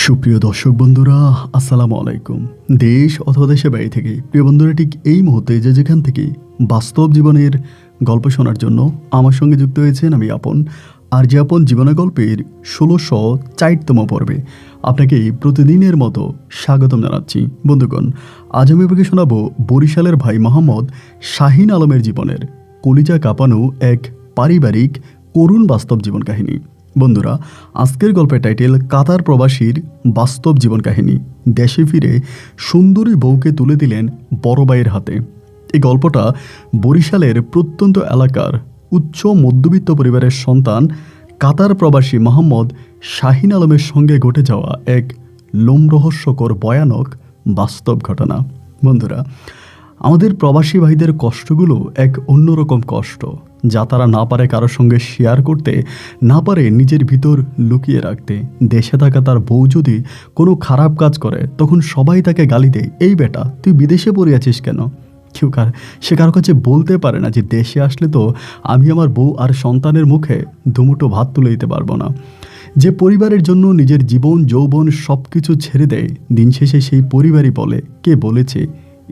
সুপ্রিয় দর্শক বন্ধুরা, আসসালামু আলাইকুম। দেশ অথবা দেশের বাইরে থেকে প্রিয় বন্ধুরা, ঠিক এই মুহূর্তে যে যেখান থেকে বাস্তব জীবনের গল্প শোনার জন্য আমার সঙ্গে যুক্ত হয়েছেন, আমি আপন। আর যে আপন জীবনের গল্পের ১৬০৪তম পর্বে আপনাকে প্রতিদিনের মতো স্বাগতম জানাচ্ছি। বন্ধুগণ, আজ আমি আপনাকে শোনাবো বরিশালের ভাই মোহাম্মদ শাহিন আলমের জীবনের কলিজা কাঁপানো এক পারিবারিক করুণ বাস্তব জীবন কাহিনী। বন্ধুরা, আজকের গল্পের টাইটেল কাতার প্রবাসীর বাস্তব জীবন কাহিনী। দেশে ফিরে সুন্দরী বউকে তুলে দিলেন বড় ভাইয়ের হাতে। এই গল্পটা বরিশালের প্রত্যন্ত এলাকার উচ্চ মধ্যবিত্ত পরিবারের সন্তান কাতার প্রবাসী মোহাম্মদ শাহিন আলমের সঙ্গে ঘটে যাওয়া এক লোমরহস্যকর ভয়ানক বাস্তব ঘটনা। বন্ধুরা, আমাদের প্রবাসী ভাইদের কষ্টগুলো এক অন্যরকম কষ্ট, যা তারা না পারে কারোর সঙ্গে শেয়ার করতে, না পারে নিজের ভিতর লুকিয়ে রাখতে। দেশে থাকা তার বউ যদি কোনো খারাপ কাজ করে, তখন সবাই তাকে গালি দেয়, এই বেটা তুই বিদেশে পড়ে আছিস কেন? সে কারো কাছে বলতে পারে না যে দেশে আসলে তো আমি আমার বউ আর সন্তানের মুখে দুমুঠো ভাত তুলে দিতে পারবো না। যে পরিবারের জন্য নিজের জীবন যৌবন সব কিছু ছেড়ে দেয়, দিন শেষে সেই পরিবারই বলে, কে বলেছে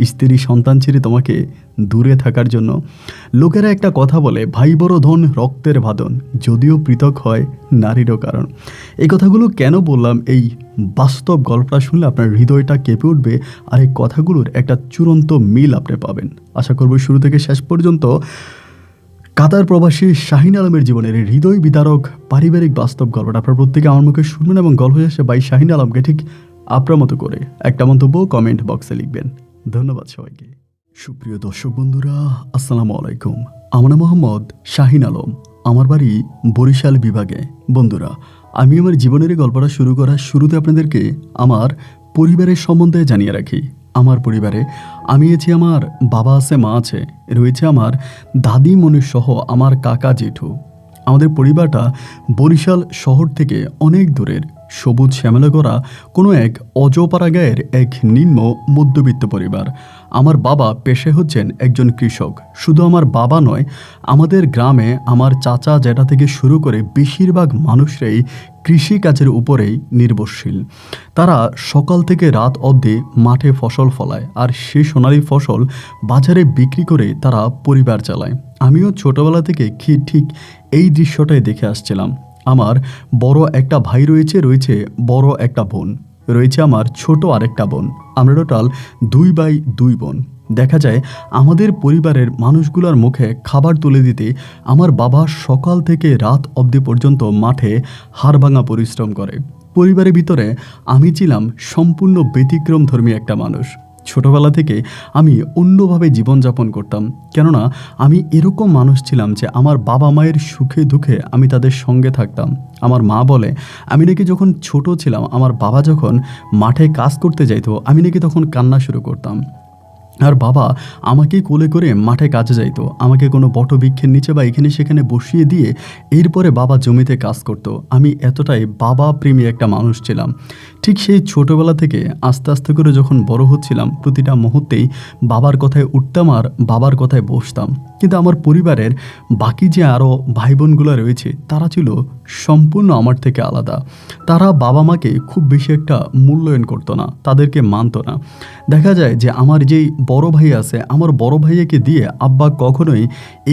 স্ত্রী সন্তান ছেড়ে তোমাকে দূরে থাকার জন্য? লোকেরা একটা কথা বলে, ভাই বড় ধন রক্তের বাঁধন, যদিও পৃথক হয় নারীরও কারণ। এই কথাগুলো কেন বললাম? এই বাস্তব গল্পটা শুনলে আপনার হৃদয়টা কেঁপে উঠবে, আর এই কথাগুলোর একটা চূড়ান্ত মিল আপনি পাবেন। আশা করব শুরু থেকে শেষ পর্যন্ত কাতার প্রবাসী শাহিন আলমের জীবনের হৃদয় বিদারক পারিবারিক বাস্তব গল্পটা আপনার প্রত্যেকে আমার মুখে শুনবেন, এবং গল্প শেষে ভাই শাহিন আলমকে ঠিক আপনার মতো করে একটা মন্তব্য কমেন্ট বক্সে লিখবেন। ধন্যবাদ সবাইকে। সুপ্রিয় দর্শক বন্ধুরা, আসসালামু আলাইকুম। আমার নাম মোহাম্মদ শাহিন আলম, আমার বাড়ি বরিশাল বিভাগে। বন্ধুরা, আমি আমার জীবনের এই গল্পটা শুরু করার শুরুতে আপনাদেরকে আমার পরিবারের সম্বন্ধে জানিয়ে রাখি। আমার পরিবারে আমি আছি, আমার বাবা আছে, মা আছে, রয়েছে আমার দাদি মনির সহ আমার কাকা জেঠু। আমাদের পরিবারটা বরিশাল শহর থেকে অনেক দূরের, সবুজ শ্যামলা করা কোনো এক অজপাড়া গায়ের এক নিম্ন মধ্যবিত্ত পরিবার। আমার বাবা পেশায় হচ্ছেন একজন কৃষক। শুধু আমার বাবা নয়, আমাদের গ্রামে আমার চাচা জ্যাঠা থেকে শুরু করে বেশিরভাগ মানুষরাই কৃষিকাজের উপরেই নির্ভরশীল। তারা সকাল থেকে রাত অবধি মাঠে ফসল ফলায়, আর সেই সোনালি ফসল বাজারে বিক্রি করে তারা পরিবার চালায়। আমিও ছোটবেলা থেকে ঠিক এই দৃশ্যটাই দেখে আসছিলাম। আমার বড় একটা ভাই রয়েছে বড় একটা বোন, রয়েছে আমার ছোট আরেকটা বোন। আমরা টোটাল 2 ভাই 2 বোন। দেখা যায় আমাদের পরিবারের মানুষগুলোর মুখে খাবার তুলে দিতে আমার বাবা সকাল থেকে রাত অবধি পর্যন্ত মাঠে হাড়ভাঙা পরিশ্রম করে। পরিবারের ভিতরে আমি ছিলাম সম্পূর্ণ ব্যতিক্রমধর্মী একটা মানুষ। ছোটবেলা থেকে আমি অন্যভাবে জীবনযাপন করতাম, কেননা আমি এরকম মানুষ ছিলাম যে আমার বাবা মায়ের সুখে দুঃখে আমি তাদের সঙ্গে থাকতাম। আমার মা বলে, আমি নাকি যখন ছোট ছিলাম, আমার বাবা যখন মাঠে কাজ করতে যাইতো, আমি নাকি তখন কান্না শুরু করতাম। আর বাবা আমাকে কোলে করে মাঠে কাজে যাইতো, আমাকে কোনো বটবৃক্ষের নিচে বা এখানে সেখানে বসিয়ে দিয়ে এরপরে বাবা জমিতে কাজ করত। আমি এতটাই বাবা প্রেমী একটা মানুষ ছিলাম। ঠিক সেই ছোটোবেলা থেকে আস্তে আস্তে করে যখন বড় হচ্ছিলাম, প্রতিটা মুহূর্তেই বাবার কথায় উঠতাম আর বাবার কথায় বসতাম। কিন্তু আমার পরিবারের বাকি যে আরও ভাই বোনগুলো রয়েছে, তারা ছিল সম্পূর্ণ আমার থেকে আলাদা। তারা বাবা মাকে খুব বেশি একটা মূল্যায়ন করতো না, তাদেরকে মানতো না। দেখা যায় যে আমার যেই বড় ভাই আছে, আমার বড় ভাইয়াকে দিয়ে আব্বা কখনোই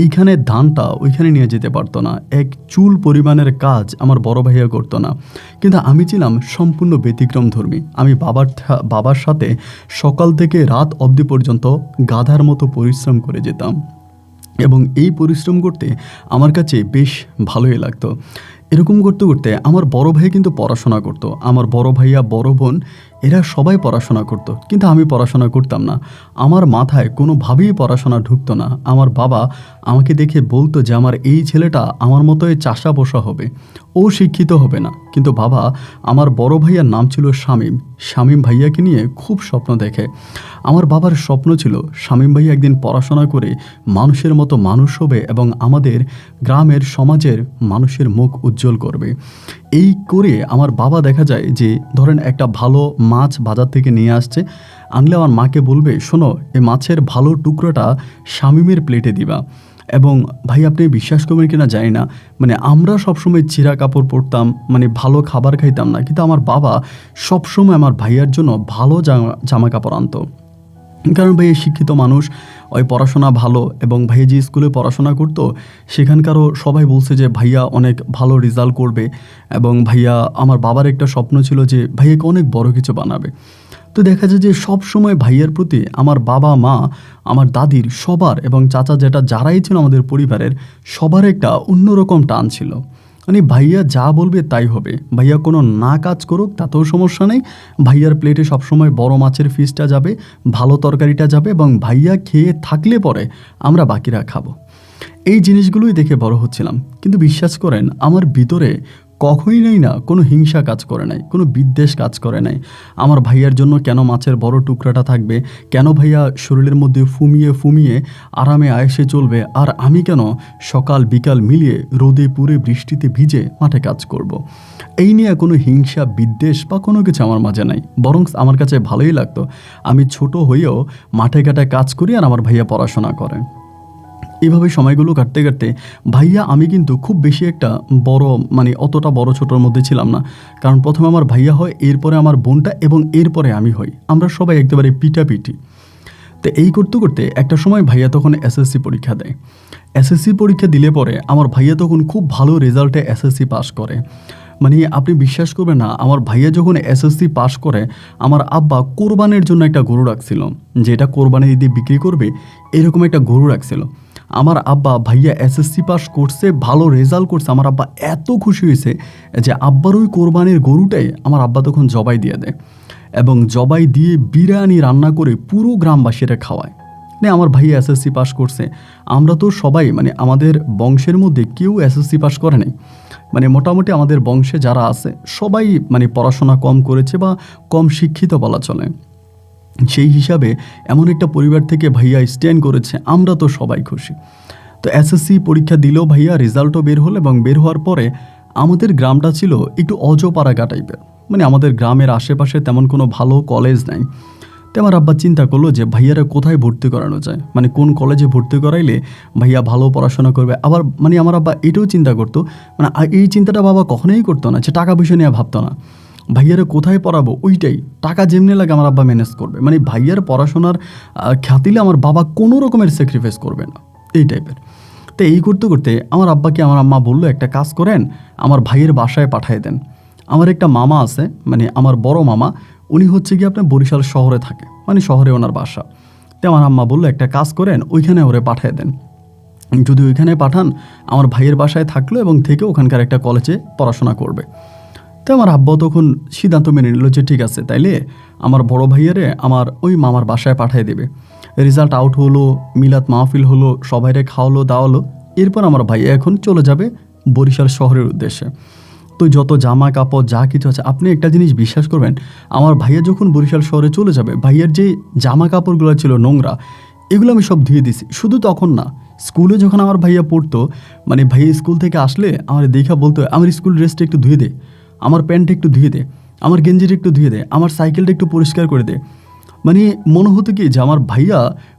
এইখানে ধানটা ওইখানে নিয়ে যেতে পারতো না। এক চুল পরিমাণের কাজ আমার বড় ভাইয়া করতো না। কিন্তু আমি ছিলাম সম্পূর্ণ ব্যতিক্রমধর্মী। আমি বাবার সাথে সকাল থেকে রাত অবধি পর্যন্ত গাধার মতো পরিশ্রম করে যেতাম, এবং এই পরিশ্রম করতে আমার কাছে বেশ ভালোই লাগতো। এরকম করতে করতে আমার বড় ভাই কিন্তু পড়াশোনা করতো। আমার বড় ভাইয়া বড় বোন এরা সবাই পড়াশোনা করতো, কিন্তু আমি পড়াশোনা করতাম না। আমার মাথায় কোনোভাবেই পড়াশোনা ঢুকতো না। আমার বাবা আমাকে দেখে বলতো যে আমার এই ছেলেটা আমার মতোই চাষা বসা হবে, ও শিক্ষিত হবে না। কিন্তু বাবা, আমার বড় ভাইয়ার নাম ছিল শামীম ভাইয়াকে নিয়ে খুব স্বপ্ন দেখে। আমার বাবার স্বপ্ন ছিল শামীম ভাইয়া একদিন পড়াশোনা করে মানুষের মতো মানুষ হবে এবং আমাদের গ্রামের সমাজের মানুষের মুখ উজ্জ্বল করবে। এই করে আমার বাবা দেখা যায় যে ধরেন একটা ভালো মাছ বাজার থেকে নিয়ে আসছে, আনলে আমার মাকে বলবে, শোনো এই মাছের ভালো টুকরোটা শামীমের প্লেটে দিবা। এবং ভাই আপনি বিশ্বাস করবেন কিনা জানি না, মানে আমরা সবসময় ছিঁড়া কাপড় পরতাম, মানে ভালো খাবার খাইতাম না, কিন্তু আমার বাবা সবসময় আমার ভাইয়ার জন্য ভালো জামা কাপড় আনতো। কারণ ভাইয়া শিক্ষিত মানুষ, ওই পড়াশোনা ভালো, এবং ভাইয়া যে স্কুলে পড়াশোনা করতো সেখানকারও সবাই বলছে যে ভাইয়া অনেক ভালো রেজাল্ট করবে, এবং ভাইয়া, আমার বাবার একটা স্বপ্ন ছিল যে ভাইয়াকে অনেক বড় কিছু বানাবে। তো দেখা যায় যে সব সময় ভাইয়ার প্রতি আমার বাবা মা, আমার দাদির সবার, এবং চাচা যেটা যারাই ছিল আমাদের পরিবারের সবার একটা অন্যরকম টান ছিল। মানে ভাইয়া যা বলবে তাই হবে, ভাইয়া কোনো না কাজ করুক তাতেও সমস্যা নেই, ভাইয়ার প্লেটে সবসময় বড় মাছের ফিসটা যাবে, ভালো তরকারিটা যাবে, এবং ভাইয়া খেয়ে থাকলে পরে আমরা বাকিরা খাবো। এই জিনিসগুলোই দেখে বড় হচ্ছিলাম। কিন্তু বিশ্বাস করেন, আমার ভিতরে কখনোই না কোনো হিংসা কাজ করে নাই, কোনো বিদ্বেষ কাজ করে নাই। আমার ভাইয়ার জন্য কেন মাছের বড় টুকরাটা থাকবে, কেন ভাইয়া শরীরের মধ্যে ফুমিয়ে ফুমিয়ে আরামে আয়েসে চলবে, আর আমি কেন সকাল বিকাল মিলিয়ে রোদে পুড়ে বৃষ্টিতে ভিজে মাঠে কাজ করব। এই নিয়ে কোনো হিংসা বিদ্বেষ বা কোনো কিছু আমার মাঝে নাই। বরং আমার কাছে ভালোই লাগতো আমি ছোট হয়েও মাঠে ঘাটে কাজ করি আর আমার ভাইয়া পড়াশোনা করে। এভাবে সময়গুলো কাটতে কাটতে ভাইয়া আমি কিন্তু খুব বেশি একটা বড়, মানে অতটা বড় ছোটোর মধ্যে ছিলাম না। কারণ প্রথমে আমার ভাইয়া হয়, এরপরে আমার বোনটা, এবং এরপরে আমি হই। আমরা সবাই একেবারে পিটাপিটি। তো এই করতে করতে একটা সময় ভাইয়া তখন এসএসসি পরীক্ষা দেয়। এসএসসি পরীক্ষা দিলে পরে আমার ভাইয়া তখন খুব ভালো রেজাল্টে এসএসসি পাস করে। মানে আপনি বিশ্বাস করবেন না, আমার ভাইয়া যখন এসএসসি পাস করে আমার আব্বা কোরবানির জন্য একটা গরু রাখছিল, যেটা কোরবানি দিয়ে বিক্রি করবে, এরকম একটা গরু রাখছিল। আমার আব্বা, ভাইয়া এসএসসি পাস করছে, ভালো রেজাল্ট করছে, আমার আব্বা এত খুশি হয়েছে যে আব্বার ওই কোরবানির গরুটাই আমার আব্বা তখন জবাই দিয়ে দেয়, এবং জবাই দিয়ে বিরিয়ানি রান্না করে পুরো গ্রামবাসীরা খাওয়ায়। মানে আমার ভাইয়া এসএসসি পাস করছে, আমরা তো সবাই, মানে আমাদের বংশের মধ্যে কেউ এসএসসি পাস করে নাই। মানে মোটামুটি আমাদের বংশে যারা আছে সবাই মানে পড়াশোনা কম করেছে বা কম শিক্ষিত বলা চলে। সেই হিসাবে এমন একটা পরিবার থেকে ভাইয়া স্ট্যান্ড করেছে, আমরা তো সবাই খুশি। তো এসএসসি পরীক্ষা দিলেও ভাইয়া রেজাল্টও বের হলো, এবং বের হওয়ার পরে আমাদের গ্রামটা ছিল একটু অজপাড়াগা টাইপের, মানে আমাদের গ্রামের আশেপাশে তেমন কোনো ভালো কলেজ নাই। তো আমার আব্বা চিন্তা করলো যে ভাইয়ারা কোথায় ভর্তি করানো যায়, মানে কোন কলেজে ভর্তি করাইলে ভাইয়া ভালো পড়াশোনা করবে। আবার মানে আমার আব্বা এটাও চিন্তা করতো, মানে এই চিন্তাটা বাবা কখনোই করতো না যে টাকা পয়সা নিয়ে ভাবতো না, ভাইয়ারে কোথায় পড়াবো ওইটাই, টাকা যেমনি লাগে আমার আব্বা ম্যানেজ করবে। মানে ভাইয়ার পড়াশোনার খ্যাতিলে আমার বাবা কোনো রকমের স্যাক্রিফাইস করবে না, এই টাইপের। তো এই করতে করতে আমার আব্বাকে আমার আম্মা বললো, একটা কাজ করেন, আমার ভাইয়ের বাসায় পাঠিয়ে দেন। আমার একটা মামা আছে, মানে আমার বড় মামা, উনি হচ্ছে কি আপনার বরিশাল শহরে থাকে, মানে শহরে ওনার বাসা। তো আমার আম্মা বললো, একটা কাজ করেন, ওইখানে ওরে পাঠিয়ে দেন। যদি ওইখানে পাঠান, আমার ভাইয়ের বাসায় থাকলো এবং থেকে ওখানকার একটা কলেজে পড়াশোনা করবে। তো আমার আব্বা তখন সিদ্ধান্ত মেনে নিল যে ঠিক আছে, তাইলে আমার বড় ভাইয়ারে আমার ওই মামার বাসায় পাঠিয়ে দেবে। রেজাল্ট আউট হলো, মিলাদ মাহফিল হলো, সবাইরে খাওয়ালো দাওয়ালো। এরপর আমার ভাইয়া এখন চলে যাবে বরিশাল শহরের উদ্দেশ্যে। তো যত জামা কাপড় যা কিছু আছে, আপনি একটা জিনিস বিশ্বাস করবেন, আমার ভাইয়া যখন বরিশাল শহরে চলে যাবে, ভাইয়ার যে জামা কাপড়গুলো ছিল নোংরা, এগুলো আমি সব ধুয়ে দিছি। শুধু তখন না, স্কুলে যখন আমার ভাইয়া পড়তো, মানে ভাইয়া স্কুল থেকে আসলে আমার দেখা বলতো, আমার স্কুল ড্রেসটা একটু ধুয়ে দে, আমার প্যান্টটা একটু ধুয়ে দে, আমার গেঞ্জিটা একটু ধুয়ে দে, আমার সাইকেলটা একটু পরিষ্কার করে দে। মানে মনে হতো কি যে আমার ভাইয়া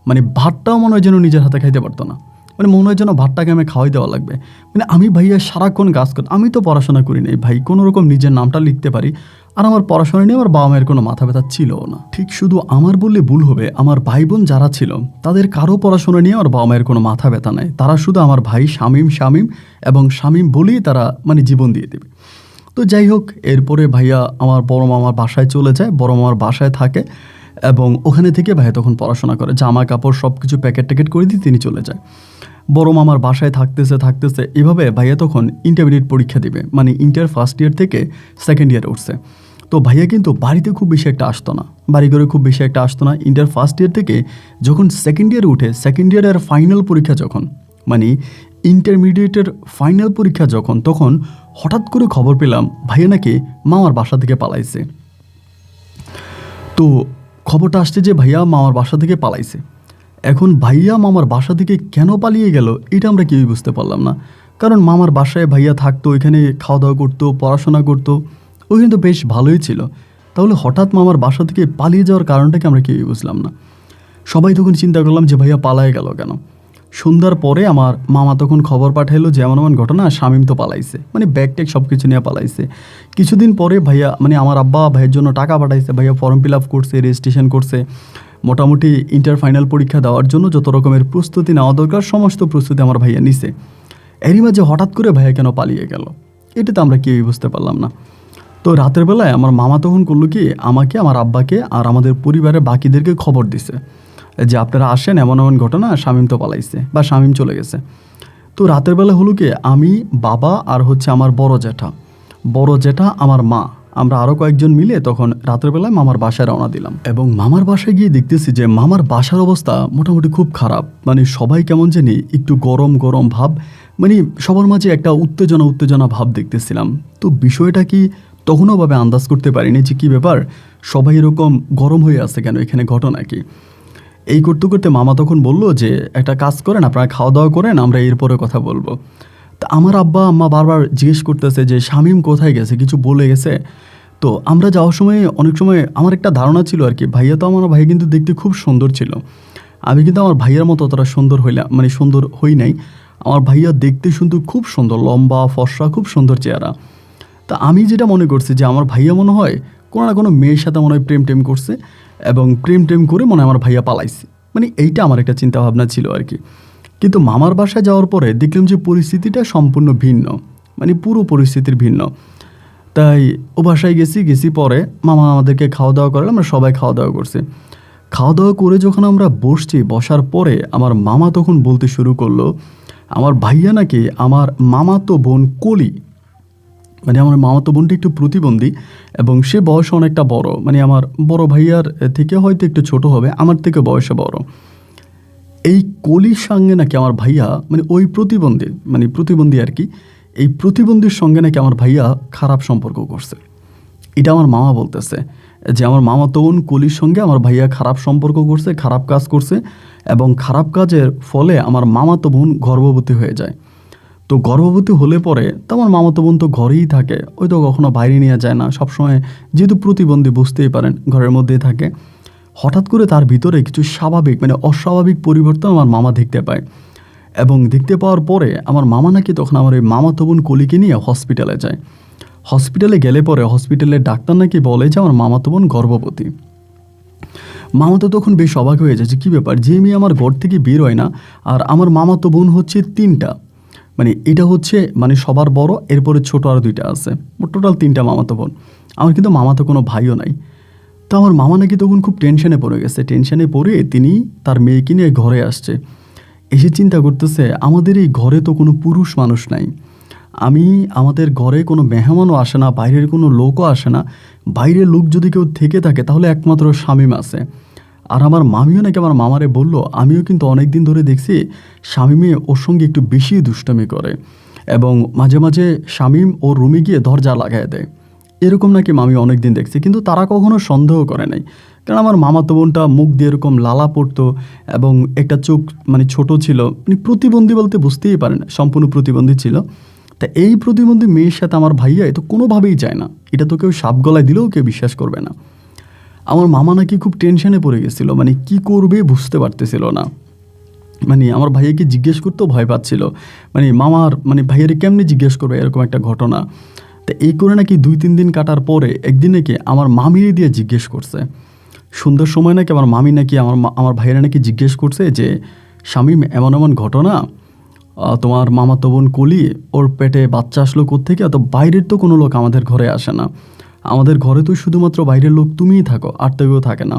মানে ভাতটাও মনে হয় যেন নিজের হাতে খাইতে পারতো না, মানে মনে হয় যেন ভাতটাকে আমি খাওয়াই দেওয়া লাগবে। মানে আমি ভাইয়া সারাক্ষণ কাজ করি, আমি তো পড়াশোনা করি নাই ভাই, কোনো রকম নিজের নামটা লিখতে পারি, আর আমার পড়াশোনা নিয়ে আমার বাবা মায়ের কোনো মাথা ব্যথা ছিল না। ঠিক শুধু আমার বললে ভুল হবে, আমার ভাই বোন যারা ছিল তাদের কারো পড়াশোনা নিয়ে আমার বাবা মায়ের কোনো মাথা ব্যথা নাই। তারা শুধু আমার ভাই শামীম শামীম এবং শামীম বলেই তারা মানে জীবন দিয়ে দেবে। তো যাই হোক, এরপরে ভাইয়া আমার বড় মামার বাসায় চলে যায়, বড় মামার বাসায় থাকে, এবং ওখানে থেকে ভাইয়া তখন পড়াশোনা করে, জামা কাপড় সব কিছু প্যাকেট ট্যাকেট করে দিয়ে তিনি চলে যায়। বড় মামার বাসায় থাকতেছে থাকতেছে এভাবে ভাইয়া তখন ইন্টারমিডিয়েট পরীক্ষা দিবে, মানে ইন্টার ফার্স্ট ইয়ার থেকে সেকেন্ড ইয়ারে উঠছে। তো ভাইয়া কিন্তু বাড়িতে খুব বেশি একটা আসতো না, বাড়ি ঘরে খুব বেশি একটা আসতো না। ইন্টার ফার্স্ট ইয়ার থেকে যখন সেকেন্ড ইয়ারে উঠে, সেকেন্ড ইয়ারের ফাইনাল পরীক্ষা যখন, মানে ইন্টারমিডিয়েটের ফাইনাল পরীক্ষা যখন, তখন হঠাৎ করে খবর পেলাম ভাইয়া নাকি মামার বাসা থেকে পালাইছে। তো খবরটা আসছে যে ভাইয়া মামার বাসা থেকে পালাইছে। এখন ভাইয়া মামার বাসা থেকে কেন পালিয়ে গেল এটা আমরা কেউই বুঝতে পারলাম না। কারণ মামার বাসায় ভাইয়া থাকতো, ওইখানে খাওয়া দাওয়া করতো, পড়াশোনা করতো, ওইখানে তো বেশ ভালোই ছিল। তাহলে হঠাৎ মামার বাসা থেকে পালিয়ে যাওয়ার কারণটাকে আমরা কেউই বুঝলাম না। সবাই তখন চিন্তা করলাম যে ভাইয়া পালায়ে গেল কেন। সন্ধ্যার পরে আমার মামা তখন খবর পাঠাইলো যে এমন এমন ঘটনা, শামীম তো পালাইছে, মানে ব্যাগ ট্যাগ সব কিছু নিয়ে পালাইছে। কিছুদিন পরে ভাইয়া মানে আমার আব্বা ভাইয়ের জন্য টাকা পাঠাইছে, ভাইয়া ফর্ম ফিল আপ করছে, রেজিস্ট্রেশন করছে, মোটামুটি ইন্টার ফাইনাল পরীক্ষা দেওয়ার জন্য যত রকমের প্রস্তুতি নেওয়া দরকার সমস্ত প্রস্তুতি আমার ভাইয়া নিছে। এরই মাঝে হঠাৎ করে ভাইয়া কেন পালিয়ে গেল, এটা তো আমরা কেউই বুঝতে পারলাম না। তো রাতের বেলায় আমার মামা তখন করলো কি, আমাকে, আমার আব্বাকে আর আমাদের পরিবারের বাকিদেরকে খবর দিছে যে আপনারা আসেন, এমন এমন ঘটনা, শামীম তো পালাইছে বা শামীম চলে গেছে। তো রাতের বেলা হলো কি, আমি, বাবা আর হচ্ছে আমার বড় জ্যাঠা, আমার মা, আমরা আরও কয়েকজন মিলে তখন রাতের বেলায় মামার বাসায় রওনা দিলাম। এবং মামার বাসায় গিয়ে দেখতেছি যে মামার বাসার অবস্থা মোটামুটি খুব খারাপ, মানে সবাই কেমন জানি একটু গরম গরম ভাব, মানে সবার মাঝে একটা উত্তেজনা ভাব দেখতেছিলাম। তো বিষয়টা কি তখনও ভাবে আন্দাজ করতে পারিনি যে কী ব্যাপার, সবাই এরকম গরম হয়ে আছে কেন, এখানে ঘটনা কি। এই করতে করতে মামা তখন বলল যে একটা কাজ করেন, আপনারা খাওয়া দাওয়া করেন, আমরা এরপরে কথা বলবো। তা আমার আব্বা আম্মা বারবার জিজ্ঞেস করতেছে যে শামীম কোথায় গেছে, কিছু বলে গেছে। তো আমরা যাওয়ার সময় অনেক সময় আমার একটা ধারণা ছিল আর কি, ভাইয়া তো আমার ভাই কিন্তু দেখতে খুব সুন্দর ছিল, আমি কিন্তু আমার ভাইয়ার মতো অতটা সুন্দর মানে সুন্দর হই নাই। আমার ভাইয়া দেখতে শুনতে খুব সুন্দর, লম্বা ফর্সা, খুব সুন্দর চেহারা। তা আমি যেটা মনে করছি যে আমার ভাইয়া মনে হয় কোনো না কোনো মেয়ের সাথে মনে হয় প্রেম টেম করছে, এবং প্রেম টেম করে মনে হয় আমার ভাইয়া পালাইছে, মানে এইটা আমার একটা চিন্তাভাবনা ছিল আর কি। কিন্তু মামার বাসায় যাওয়ার পরে দেখলাম যে পরিস্থিতিটা সম্পূর্ণ ভিন্ন, মানে পুরো পরিস্থিতির ভিন্ন। তাই ও বাসায় গেছি পরে মামা আমাদেরকে খাওয়া দাওয়া করালো, আমরা সবাই খাওয়া দাওয়া করছি। খাওয়া দাওয়া করে যখন আমরা বসার পরে আমার মামা তখন বলতে শুরু করলো আমার ভাইয়া নাকি আমার মামাতো বোন কলি, মানে আমার মামাতো বোনটা একটু প্রতিবন্ধী এবং সে বয়সে অনেকটা বড়, মানে আমার বড় ভাইয়ার থেকে হয়তো একটু ছোট হবে, আমার থেকে বয়সে বড়। এই কলির সঙ্গে নাকি আমার ভাইয়া, মানে ওই প্রতিবন্ধী আর কি, এই প্রতিবন্ধীর সঙ্গে নাকি আমার ভাইয়া খারাপ সম্পর্ক করছে। এটা আমার মামা বলতেছে যে আমার মামাতো বোন কলির সঙ্গে আমার ভাইয়া খারাপ সম্পর্ক করছে, খারাপ কাজ করছে, এবং খারাপ কাজের ফলে আমার মামাতো বোন গর্ভবতী হয়ে যায়। তো গর্ভবতী হলে পরে তো আমার মামাতো বোন তো ঘরেই থাকে, ওই তো কখনো বাইরে নিয়ে যায় না, সবসময় যেহেতু প্রতিবন্ধী বুঝতেই পারেন ঘরের মধ্যেই থাকে। হঠাৎ করে তার ভিতরে কিছু স্বাভাবিক মানে অস্বাভাবিক পরিবর্তন আমার মামা দেখতে পায়, এবং দেখতে পাওয়ার পরে আমার মামা নাকি তখন আমার ওই মামাতো বোন কলিকে নিয়ে হসপিটালে যায়। হসপিটালে গেলে পরে হসপিটালের ডাক্তার নাকি বলে যে আমার মামাতো বোন গর্ভবতী। মামা তো তখন বেশ অবাক হয়ে যায় যে কী ব্যাপার, যে মেয়ে আমার ঘর থেকে বের হয় না, আর আমার মামাতো বোন হচ্ছে 3টা, মানে এটা হচ্ছে মানে সবার বড়, এরপরে ছোট আর 2টা আছে, টোটাল 3টা মামাতো বোন। আমার কিন্তু মামাতো কোনো ভাইও নাই। তো আমার মামা নাকি তখন খুব টেনশনে পড়ে গেছে, টেনশনে পড়ে তিনি তার মেয়েকে নিয়ে ঘরে আসছে, এসে চিন্তা করতেছে আমাদের এই ঘরে তো কোনো পুরুষ মানুষ নাই, আমাদের ঘরে কোনো মেহমানও আসে না, বাইরের কোনো লোকও আসে না, বাইরের লোক যদি কেউ থেকে থাকে তাহলে একমাত্র শামীম আছে। আর আমার মামিও নাকি আমার মামারে বলল, আমিও কিন্তু অনেক দিন ধরে দেখছি শামীমে ওর সঙ্গে একটু বেশি দুষ্টামি করে, এবং মাঝে মাঝে শামীম ওর রুমে গিয়ে দরজা লাগায় দেয়, এরকম নাকি মামি অনেক দিন দেখছি। কিন্তু তারা কখনো সন্দেহ করে নাই, কারণ আমার মামাতো বোনটা মুখ দিয়ে এরকম লালা পড়তো, এবং একটা চোখ মানে ছোট ছিল, মানে প্রতিবন্ধী বলতে বুঝতেই পারেন সম্পূর্ণ প্রতিবন্ধী ছিল। তা এই প্রতিবন্ধী মেয়ের সাথে আমার ভাইয়া এ তো কোনোভাবেই যায় না, এটা তো কেউ সাপ গলায় দিলেও কেউ বিশ্বাস করবে না। আমার মামা নাকি খুব টেনশনে পড়ে গেছিলো, মানে কি করবে বুঝতে পারতেছিল না, মানে আমার ভাইয়াকে জিজ্ঞেস করতেও ভয় পাচ্ছিল, মানে মামার মানে ভাইয়ারে কেমনি জিজ্ঞেস করবে এরকম একটা ঘটনা। তা এই করে নাকি 2-3 দিন কাটার পরে একদিন নাকি আমার মামিরে দিয়ে জিজ্ঞেস করছে, সন্ধ্যার সময় নাকি আমার মামি নাকি আমার ভাইয়েরা নাকি জিজ্ঞেস করছে যে শামীম এমন এমন ঘটনা, তোমার মামাতো বোন কলি ওর পেটে বাচ্চা আসলো কোত্থেকে, তো বাইরের তো কোনো লোক আমাদের ঘরে আসে না, আমাদের ঘরে তো শুধুমাত্র বাইরের লোক তুমিই থাকো, আর তো কেউ থাকে না।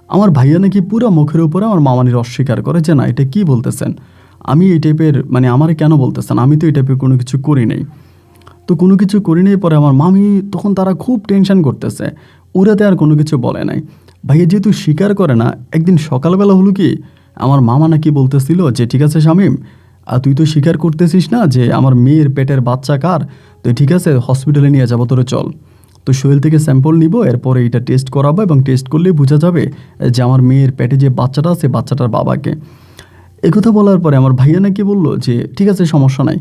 আমার ভাইয়া নাকি পুরো মুখের উপরে আমার মামানির অস্বীকার করে যে না এটা কী বলতেছেন, আমি এই টাইপের মানে আমারে কেন বলতেছেন, আমি তো এই টাইপের কোনো কিছু করি নাই। তো কোনো কিছু করি নাই পরে আমার মামি তখন তারা খুব টেনশন করতেছে, ওরাতে আর কোনো কিছু বলে নাই। ভাইয়া যেহেতু স্বীকার করে না, একদিন সকালবেলা হলো কি আমার মামা নাকি বলতেছিল যে ঠিক আছে শামীম, তুই তো স্বীকার করতেছিস না যে আমার মেয়ের পেটের বাচ্চা কার, তো ঠিক আছে হসপিটালে নিয়ে যাবো, তোরে চল, তো শরীর থেকে স্যাম্পল নিব, এরপরে এটা টেস্ট করাবো, এবং টেস্ট করলেই বোঝা যাবে যে আমার মেয়ের পেটে যে বাচ্চাটা আছে বাচ্চাটার বাবাকে। একথা বলার পরে আমার ভাইয়া নাকি বললো যে ঠিক আছে সমস্যা নাই,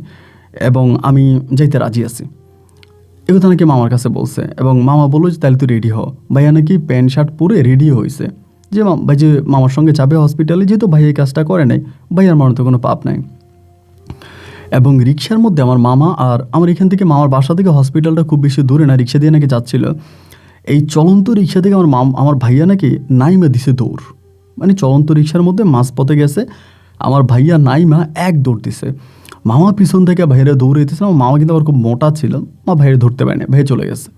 এবং আমি যাইতে রাজি আছি, একথা নাকি মামার কাছে বলছে। এবং মামা বললো যে তাহলে তুই রেডি হ। ভাইয়া নাকি প্যান্ট শার্ট পরে রেডি হয়েছে, যে ভাই যে মামার সঙ্গে যাবে হসপিটালে, যেহেতু ভাই এই কাজটা করে নাই, ভাইয়ার মনে তো কোনো পাপ নাই। এবং রিক্সার মধ্যে আমার মামা আর আমার এখান থেকে মামার বাসা থেকে হসপিটালটা খুব বেশি দূরে না, রিক্সা দিয়ে নাকি যাচ্ছিল। এই চলন্ত রিক্সা থেকে আমার ভাইয়া নাকি নাইমা দিছে দৌড়, মানে চলন্ত রিক্সার মধ্যে মাঝপথে গেছে, আমার ভাইয়া নাইমা এক দৌড় দিছে। মামা পিছন থেকে ভাইয়েরা দৌড়াইতেছে, আমার মামা কিন্তু আবার খুব মোটা ছিল, মা ভাইয়েরা ধরতে পারেনি, ভাইয়া চলে গেছে।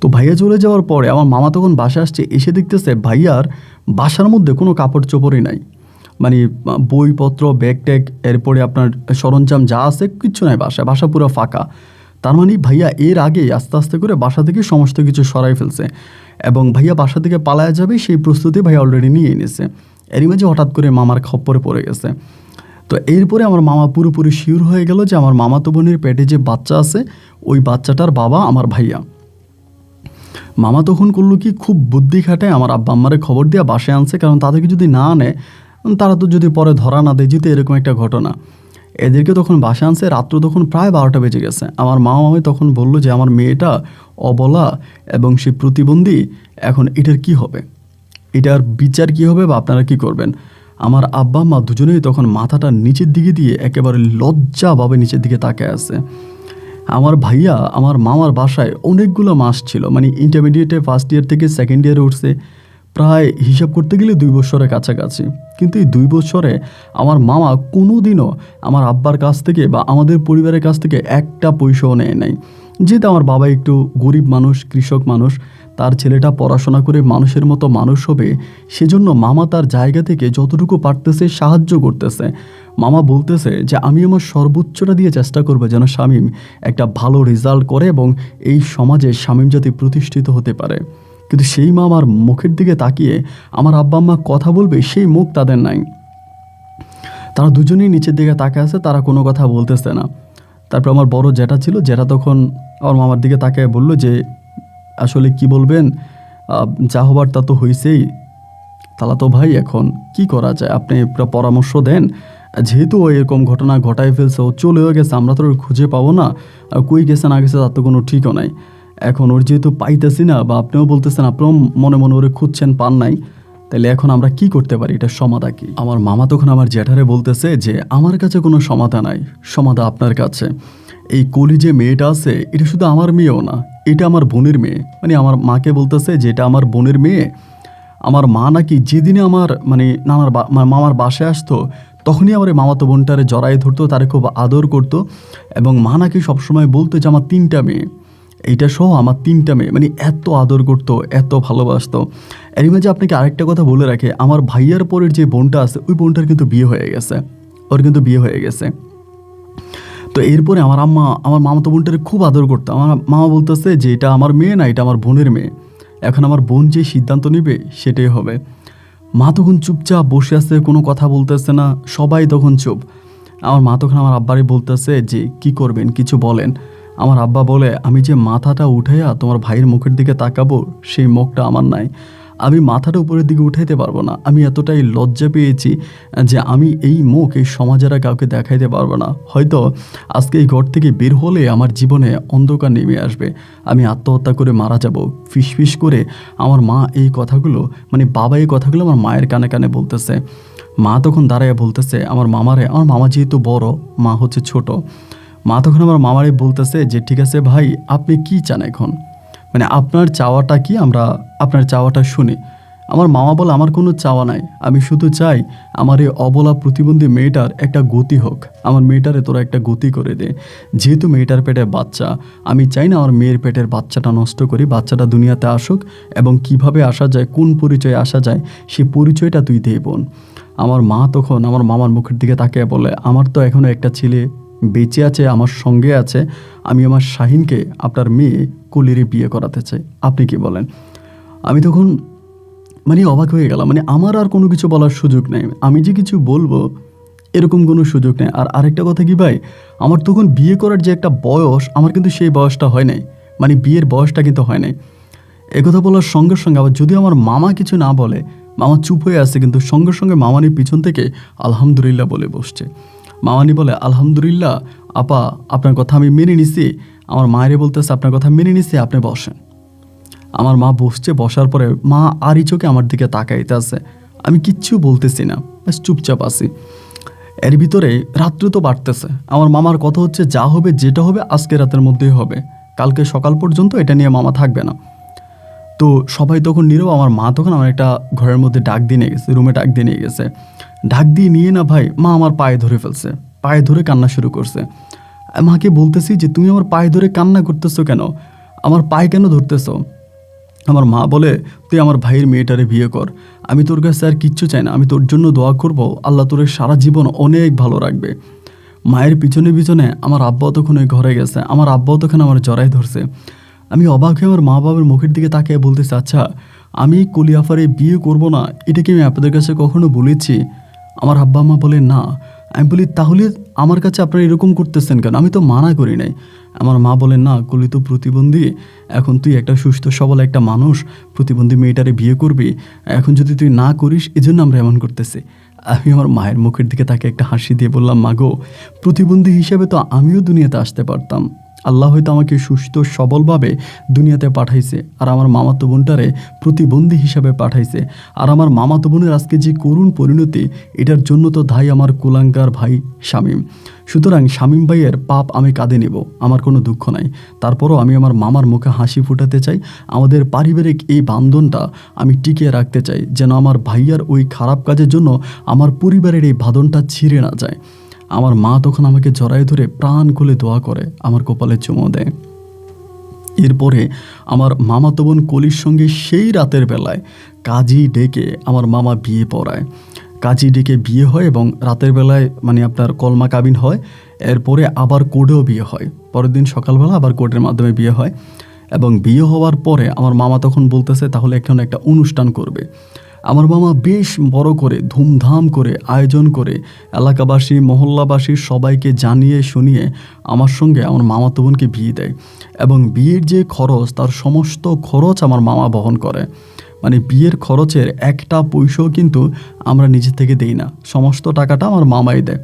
তো ভাইয়া চলে যাওয়ার পরে আমার মামা তখন বাসা আসছে, এসে দেখতেছে ভাইয়ার বাসার মধ্যে কোনো কাপড় চোপড়ই নাই, মানে বইপত্র ব্যাগ ট্যাগ এরপরে আপনার সরঞ্জাম যা আছে কিচ্ছু নাই, বাসা পুরো ফাঁকা। তার মানে ভাইয়া এর আগে আস্তে আস্তে করে বাসা থেকে সমস্ত কিছু সরাই ফেলছে এবং ভাইয়া বাসা থেকে পালায়া যাবে সেই প্রস্তুতি ভাইয়া অলরেডি নিয়ে এনেছে। এরই মাঝে হঠাৎ করে মামার খপ্পরে পড়ে গেছে। তো এরপরে আমার মামা পুরোপুরি শিওর হয়ে গেল যে আমার মামাতো বোনের পেটে যে বাচ্চা আছে ওই বাচ্চাটার বাবা আমার ভাইয়া। মামা তখন করলো কি, খুব বুদ্ধি খাটায় আমার আব্বা আম্মারে খবর দিয়ে বাসায় আনছে, কারণ তাদেরকে যদি না আনে তারা তো যদি পরে ধরা না দেয়, যেতে এরকম একটা ঘটনা। এদেরকে তখন বাসায় আনছে, রাত্র তখন প্রায় 12টা বেজে গেছে। আমার মামা মামি তখন বলল যে আমার মেয়েটা অবলা এবং সে প্রতিবন্ধী, এখন এটার কি হবে, এটার বিচার কি হবে বা আপনারা কি করবেন। আমার আব্বা মা দুজনেই তখন মাথাটা নিচের দিকে দিয়ে একেবারে লজ্জাভাবে নিচের দিকে তাকায় আছে। আমার ভাইয়া আমার মামার বাসায় অনেকগুলো মাস ছিল, মানে ইন্টারমিডিয়েটে ফার্স্ট ইয়ার থেকে সেকেন্ড ইয়ারে উঠছে, প্রায় হিসাব করতে গেলে 2 বছরের কাছাকাছি। কিন্তু এই 2 বছরে আমার মামা কোনো দিনও আমার আব্বার কাছ থেকে বা আমাদের পরিবারের কাছ থেকে একটা পয়সাও নেয় নাই। যেহেতু আমার বাবা একটু গরিব মানুষ, কৃষক মানুষ, তার ছেলেটা পড়াশোনা করে মানুষের মতো মানুষ হবে, সেজন্য মামা তার জায়গা থেকে যতটুকু পারতেছে সাহায্য করতেছে। মামা বলতেছে যে আমি আমার সর্বোচ্চটা দিয়ে চেষ্টা করবো যেন শামীম একটা ভালো রেজাল্ট করে এবং এই সমাজে শামীম যাতে প্রতিষ্ঠিত হতে পারে। কিন্তু সেই মামার মুখের দিকে তাকিয়ে আমার আব্বা আম্মা কথা বলবে সেই মুখ তাদের নাই। তারা দুজনেই নিচের দিকে তাকিয়ে আছে, তারা কোনো কথা বলতেছে না। তারপর আমার বড় জ্যাঠা ছিল, জ্যাঠা তখন আমার মামার দিকে তাকিয়ে বলল যে আসলে কি বলবেন, যা হবার তা তো হয়েছেই, তাহলে তো ভাই এখন কি করা যায়, আপনি পুরো পরামর্শ দেন। যেহেতু ও এরকম ঘটনা ঘটায় ফেলছে, ও চলেও গেছে, আমরা তো ওর খুঁজে পাবো না, কই গেছে না গেছে তার তো কোনো ঠিকও নাই। এখন ওর যেহেতু পাইতেছি না, বা আপনিও বলতেছেন আপনিও মনে মনে ওরে খুঁজছেন, পান নাই, তাহলে এখন আমরা কি করতে পারি, এটা সমাধা কি? আমার মামা তখন আমার জ্যাঠারে বলতেছে যে আমার কাছে কোনো সমাধা নাই, সমাধা আপনার কাছে। এই কলি যে মেয়েটা আছে এটা শুধু আমার মেয়েও না, এটা আমার বোনের মেয়ে। মানে আমার মাকে বলতেছে যে এটা আমার বোনের মেয়ে। আমার মা নাকি যেদিনে আমার মানে মামার বাসায় আসতো তখনই আমার মামাতো বোনটারে জড়াই ধরতো, তারে খুব আদর করতো এবং মা নাকি সবসময় বলতো যে আমার 3টা মেয়ে, এইটা সহ আমার 3টা মেয়ে, মানে এত আদর করতো, এত ভালোবাসতো। এরই মাঝে আপনাকে আরেকটা কথা বলে রাখে, আমার ভাইয়ার পরের যে বোনটা আছে ওই বোনটার কিন্তু বিয়ে হয়ে গেছে, ওর কিন্তু বিয়ে হয়ে গেছে। তো এরপরে আমার আম্মা আমার মামাতো বোনটারে খুব আদর করতো। আমার মামা বলতেছে যে এটা আমার মেয়ে না, এটা আমার বোনের মেয়ে, এখন আমার বোন যে সিদ্ধান্ত নেবে সেটাই হবে। মা তখন চুপচাপ বসে আছে, কোনো কথা বলতেছে না, সবাই তখন চুপ। আমার মা তখন আমার আব্বারে বলতেছে যে কি করবেন, কিছু বলেন। আমার আব্বা বলে আমি যে মাথাটা উঠাইয়া তোমার ভাইয়ের মুখের দিকে তাকাবো সেই মুখটা আমার নাই, আমি মাথাটা উপরের দিকে উঠাইতে পারবো না, আমি এতটাই লজ্জা পেয়েছি যে আমি এই মুখ এই সমাজের কাউকে দেখাইতে পারবো না। হয়তো আজকে এই ঘর থেকে বের হলে আমার জীবনে অন্ধকার নেমে আসবে, আমি আত্মহত্যা করে মারা যাব। ফিসফিস করে আমার মা এই কথাগুলো, মানে বাবা এই কথাগুলো আমার মায়ের কানে কানে বলতেছে। মা তখন দাঁড়াইয়া বলতেছে আমার মামারে, আমার মামা যেহেতু বড়, মা হচ্ছে ছোট, মা তখন আমার মামারে বলতেছে যে ঠিক আছে ভাই, আপনি কি চান এখন, মানে আপনার চাওয়াটা কি, আমরা আপনার চাওয়াটা শুনি। আমার মামা বলে আমার কোনো চাওয়া নাই, আমি শুধু চাই আমার এই অবলা প্রতিবন্ধী মেয়েটার একটা গতি হোক, আমার মেয়েটারে তোরা একটা গতি করে দে। যেহেতু মেয়েটার পেটে বাচ্চা, আমি চাই না আমার মেয়ের পেটের বাচ্চাটা নষ্ট করি, বাচ্চাটা দুনিয়াতে আসুক এবং কিভাবে আসা যায়, কোন পরিচয়ে আসা যায় সেই পরিচয়টা তুই দে বোন। আমার মা তখন আমার মামার মুখের দিকে তাকিয়ে বলে আমার তো এখনও একটা ছেলে বেঁচে আছে, আমার সঙ্গে আছে, আমি আমার শাহিনকে আপনার মেয়ে কলিরে বিয়ে করাতে চাই, আপনি কি বলেন? আমি তখন মানে অবাক হয়ে গেলাম, মানে আমার আর কোনো কিছু বলার সুযোগ নেই, আমি যে কিছু বলবো এরকম কোনো সুযোগ নেই। আর আরেকটা কথা কি ভাই, আমার তখন বিয়ে করার যে একটা বয়স, আমার কিন্তু সেই বয়সটা হয় নাই, মানে বিয়ের বয়সটা কিন্তু হয় নাই। একথা বলার সঙ্গে সঙ্গে আবার যদি আমার মামা কিছু না বলে, মামা চুপ হয়ে আছে, কিন্তু সঙ্গে সঙ্গে মামানি পিছন থেকে আলহামদুলিল্লাহ বলে বসছে। মামানি বলে আলহামদুলিল্লাহ আপা, আপনার কথা আমি মেনে নিছি। আমার মায়েরে বলতেছে আপনার কথা মেনে নিছি, আপনি বসেন। আমার মা বসছে, বসার পরে মা আরই চোখে আমার দিকে তাকাইতে আছে। আমি কিচ্ছু বলতেছি না, ব্যাস চুপচাপ আছি। এর ভিতরে রাত্রে তো বাড়তেছে, আমার মামার কথা হচ্ছে যা হবে যেটা হবে আজকে রাতের মধ্যেই হবে, কালকে সকাল পর্যন্ত এটা নিয়ে মামা থাকবে না। তো সবাই তখন নীরব। আমার মা তখন আমার একটা ঘরের মধ্যে ডাক দিয়ে নিয়ে গেছে, রুমে ডাক দিয়ে নিয়ে গেছে। ডাক দিয়ে নিয়ে না ভাই মা আমার পায়ে ধরে ফেলছে, পায়ে ধরে কান্না শুরু করছে। মাকে বলতেছি যে তুমি আমার পায়ে ধরে কান্না করতেছো কেন, আমার পায়ে কেন ধরতেছো? আমার মা বলে তুই আমার ভাইয়ের মেয়েটারে বিয়ে কর, আমি তোর কাছে আর কিচ্ছু চাই না, আমি তোর জন্য দোয়া করব, আল্লাহ তোর সারা জীবন অনেক ভালো রাখবে। মায়ের পিছনে পিছনে আমার আব্বাও তখন ওই ঘরে গেছে, আমার আব্বাও তখন আমার জড়াই ধরছে। আমি অবাক হয়ে আমার মা বাবার মুখের দিকে তাকিয়ে বলতেছি, আচ্ছা আমি কলি আফারে বিয়ে করব না, এটা কি আমি আপনাদের কাছে কখনো বলেছি? আমার আব্বা আম্মা বলে না। আমি বলি তাহলে আমার কাছে আপনারা এরকম করতেছেন কেন, আমি তো মানা করি নাই। আমার মা বলেন না, কলি তো প্রতিবন্ধী, এখন তুই একটা সুস্থ সবল একটা মানুষ, প্রতিবন্ধী মেয়েটারে বিয়ে করবি, এখন যদি তুই না করিস এজন্য আমরা এমন করতেছি। আমি আমার মায়ের মুখের দিকে তাকে একটা হাসি দিয়ে বললাম, মাগো প্রতিবন্ধী হিসেবে তো আমিও দুনিয়াতে আসতে পারতাম, আল্লাহ হয়তো আমাকে সুস্থ সবলভাবে দুনিয়াতে পাঠাইছে, আর আমার মামাতো বোনটারে প্রতিবন্ধী হিসাবে পাঠাইছে। আর আমার মামাতো বোনের আজকে যে করুণ পরিণতি, এটার জন্য তো দায়ী আমার কুলাঙ্গার ভাই শামীম। সুতরাং শামীম ভাইয়ের পাপ আমি কাঁধে নেব, আমার কোনো দুঃখ নাই। তারপরও আমি আমার মামার মুখে হাসি ফুটাতে চাই, আমাদের পারিবারিক এই বান্ধনটা আমি টিকিয়ে রাখতে চাই, যেন আমার ভাইয়ার ওই খারাপ কাজের জন্য আমার পরিবারের এই বাঁধনটা ছিঁড়ে না যায়। আমার মা তখন আমাকে জড়ায় ধরে প্রাণ খুলে দোয়া করে, আমার কপালে চুমো দেয়। এরপরে আমার মামাতো বোন কলির সঙ্গে সেই রাতের বেলায় কাজী ডেকে আমার মামা বিয়ে পড়ায়। কাজী ডেকে বিয়ে হয় এবং রাতের বেলায় মানে আপনার কলমা কাবিন হয়। এরপরে আবার কোর্টেও বিয়ে হয়, পরের দিন সকালবেলা আবার কোর্টের মাধ্যমে বিয়ে হয়। এবং বিয়ে হওয়ার পরে আমার মামা তখন বলতেছে তাহলে এখন একটা অনুষ্ঠান করবে। আমার মামা বেশ বড় করে ধুমধাম করে আয়োজন করে এলাকাবাসী মহল্লাবাসী সবাইকে জানিয়ে শুনিয়ে আমার সঙ্গে আমার মামাতো বোনকে বিয়ে দেয়। এবং বিয়ের যে খরচ, তার সমস্ত খরচ আমার মামা বহন করে। মানে বিয়ের খরচের একটা পয়সাও কিন্তু আমরা নিজে থেকে দেই না, সমস্ত টাকাটা আমার মামাই দেয়।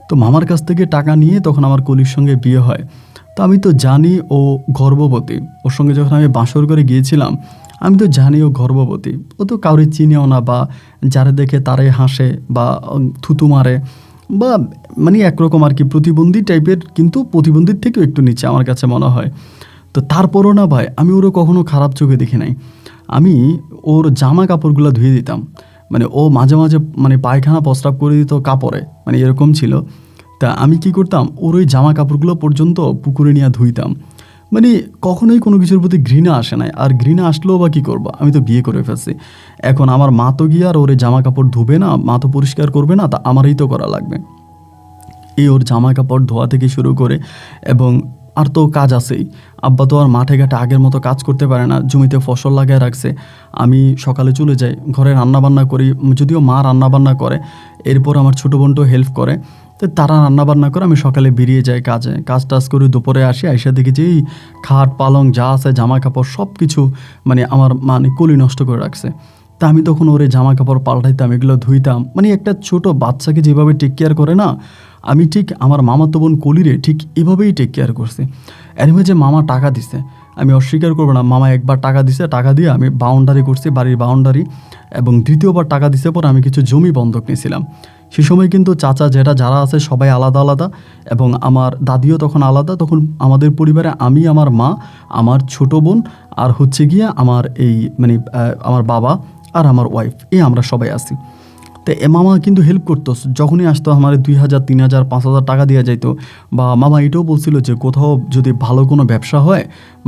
তো মামার কাছ থেকে টাকা নিয়ে তখন আমার কলির সঙ্গে বিয়ে হয়। তো আমি তো জানি ও গর্ভবতী, ওর সঙ্গে যখন আমি বাসর করে গিয়েছিলাম আমি তো জানি ও গর্ভবতী। ও তো কাউরে চিনেও না, বা যারা দেখে তারাই হাসে বা থুতু মারে, বা মানে একরকম আর কি প্রতিবন্ধী টাইপের, কিন্তু প্রতিবন্ধীর থেকেও একটু নিচে আমার কাছে মনে হয়। তো তারপরও না ভাই আমি ওরও কখনো খারাপ চোখে দেখি নাই। আমি ওর জামা কাপড়গুলো ধুয়ে দিতাম, মানে ও মাঝে মাঝে মানে পায়খানা প্রস্রাব করে দিত কাপড়ে, মানে এরকম ছিল। তা আমি কি করতাম, ওর ওই জামা কাপড়গুলো পর্যন্ত পুকুরে নিয়ে ধুইতাম। মানে কখনোই কোনো কিছুর প্রতি ঘৃণা আসে নাই, আর ঘৃণা আসলেও বা কী করবো, আমি তো বিয়ে করে ফেলছি। এখন আমার মা তো গিয়ে আর ওর জামা কাপড় ধুবে না, মা তো পরিষ্কার করবে না, তা আমারই তো করা লাগবে। এই ওর জামা কাপড় ধোয়া থেকে শুরু করে, এবং আর তো কাজ আছেই। আব্বা তো আর মাঠে ঘাটে আগের মতো কাজ করতে পারে না, জমিতে ফসল লাগায় রাখছে। আমি সকালে চলে যাই, ঘরে রান্নাবান্না করি, যদিও মা রান্নাবান্না করে, এরপর আমার ছোটো বোনটাও হেল্প করে। তো তারা রান্নাবান্না করে, আমি সকালে বেরিয়ে যাই কাজে, কাজ টাজ করে দুপুরে আসি, আইসা দেখি যে এই খাট পালং যা আছে জামা কাপড় সব কিছু মানে আমার মানে কলি নষ্ট করে রাখছে। তা আমি তখন ওরে জামা কাপড় পাল্টাইতাম, এগুলো ধুইতাম, মানে একটা ছোট বাচ্চাকে যেভাবে টেক কেয়ার করে না, আমি ঠিক আমার মামাতো বোন কলিরে ঠিক এভাবেই টেক কেয়ার করছি। এর মধ্যে মামা টাকা দিছে, আমি অস্বীকার করবো না, মামা একবার টাকা দিছে, টাকা দিয়ে আমি বাউন্ডারি করছি, বাড়ির বাউন্ডারি। এবং দ্বিতীয়বার টাকা দিছে পর আমি কিছু জমি বন্ধক নিয়েছিলাম। সে সময় কিন্তু চাচা জেঠা যারা আছে সবাই আলাদা আলাদা, এবং আমার দাদিও তখন আলাদা। তখন আমাদের পরিবারে আমি, আমার মা, আমার ছোট বোন, আর হচ্ছে গিয়ে আমার এই মানে আমার বাবা আর আমার ওয়াইফ, এই আমরা সবাই আছি। তো মামা কিন্তু হেল্প করতো, যখনই আসতো আমার 2,000 3,000 5,000 টাকা দেওয়া যাইতো। বা মামা এটাও বলছিল যে কোথাও যদি ভালো কোনো ব্যবসা হয়,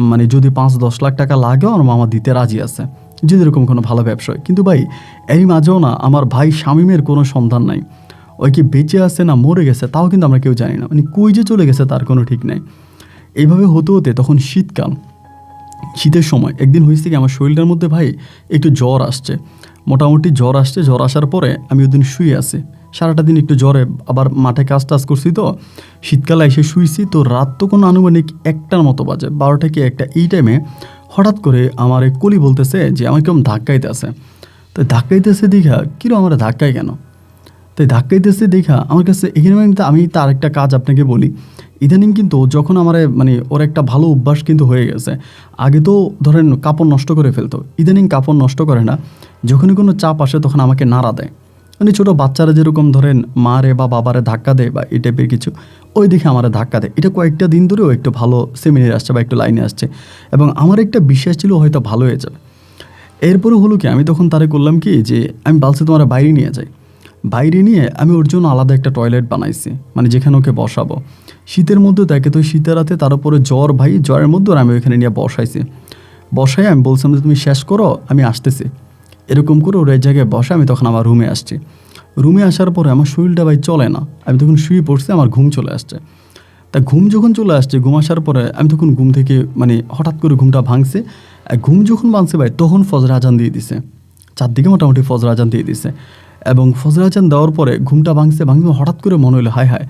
মানে যদি 5-10 লাখ টাকা লাগে, আমার মামা দিতে রাজি আছে, যদি এরকম কোনো ভালো ব্যবসা হয়। কিন্তু ভাই এই মাঝেও না আমার ভাই শামীমের কোনো সন্ধান নাই, ওই কি বেঁচে আছে না মরে গেছে তাও কিন্তু আমরা কেউ জানি না, মানে কই যে চলে গেছে তার কোনো ঠিক নাই। এইভাবে হতে হতে তখন শীতকাল, শীতের সময় একদিন হয়েছে কি আমার শরীরটার মধ্যে ভাই একটু জ্বর আসছে, মোটামুটি জ্বর আসছে। জ্বর আসার পরে আমি ওই দিন শুয়ে আছি, সারাটা দিন একটু জ্বরে, আবার মাঠে কাজ টাজ করছি, তো শীতকালে এসে শুয়েছি। তো রাত তো কোনো আনুমানিক 1টার মতো বাজে, 12টা কি 1টা, এই টাইমে হঠাৎ করে আমার এক কলি বলতেছে যে আমার কেমন ধাক্কাইতেছে। তো ধাক্কাইতেছে দেখা কিরো আমার ধাক্কায় কেন, তাই ধাক্কাইতেছে দেখা আমার কাছে এখানে আমি তার একটা কাজ আপনাকে বলি। ইদানিং কিন্তু যখন আমার মানে ওর একটা ভালো অভ্যাস কিন্তু হয়ে গেছে। আগে তো ধরেন কাপড় নষ্ট করে ফেলতো, ইদানিং কাপড় নষ্ট করে না, যখনই কোনো চাপ আসে তখন আমাকে নাড়া দেয়। মানে ছোটো বাচ্চারা যেরকম ধরেন মারে বা বাবারে ধাক্কা দেয় বা এই টাইপের কিছু, ওই দেখে আমারে ধাক্কা দেয়। এটা কয়েকটা দিন ধরেও একটু ভালো সেমিনারে আসছে বা একটু লাইনে আসছে, এবং আমার একটা বিশ্বাস ছিল হয়তো ভালো হয়ে যাবে। এরপরে হলো কি, আমি তখন তারে করলাম কি যে আমি বলছি তোমার বাইরে নিয়ে যাই। বাইরে নিয়ে আমি ওর জন্য আলাদা একটা টয়লেট বানাইছি, মানে যেখানে ওকে বসাবো। শীতের মধ্যে দেখে তো শীতের রাতে, তার উপরে জ্বর ভাই, জ্বরের মধ্যে আমি ওইখানে নিয়ে বসাইছি। বসাই আমি বলছিলাম যে তুমি শেষ করো, আমি আসতেছি। এরকম করে ওর এই জায়গায় বসে আমি তখন আমার রুমে আসছি। রুমে আসার পরে আমার শরীরটা ভাই চলে না, আমি তখন শুয়ে পড়ছি, আমার ঘুম চলে আসছে। তা ঘুম যখন চলে আসছে, ঘুম আসার পরে আমি তখন ঘুম থেকে মানে হঠাৎ করে ঘুমটা ভাঙছে। ঘুম যখন ভাঙছে ভাই, তখন ফজর আজান দিয়ে দিছে, চারদিকে মোটামুটি ফজর আজান দিয়ে দিছে। এবং ফজর আজান দেওয়ার পরে ঘুমটা ভাঙছে, হঠাৎ করে মনে হলো হায় হায়,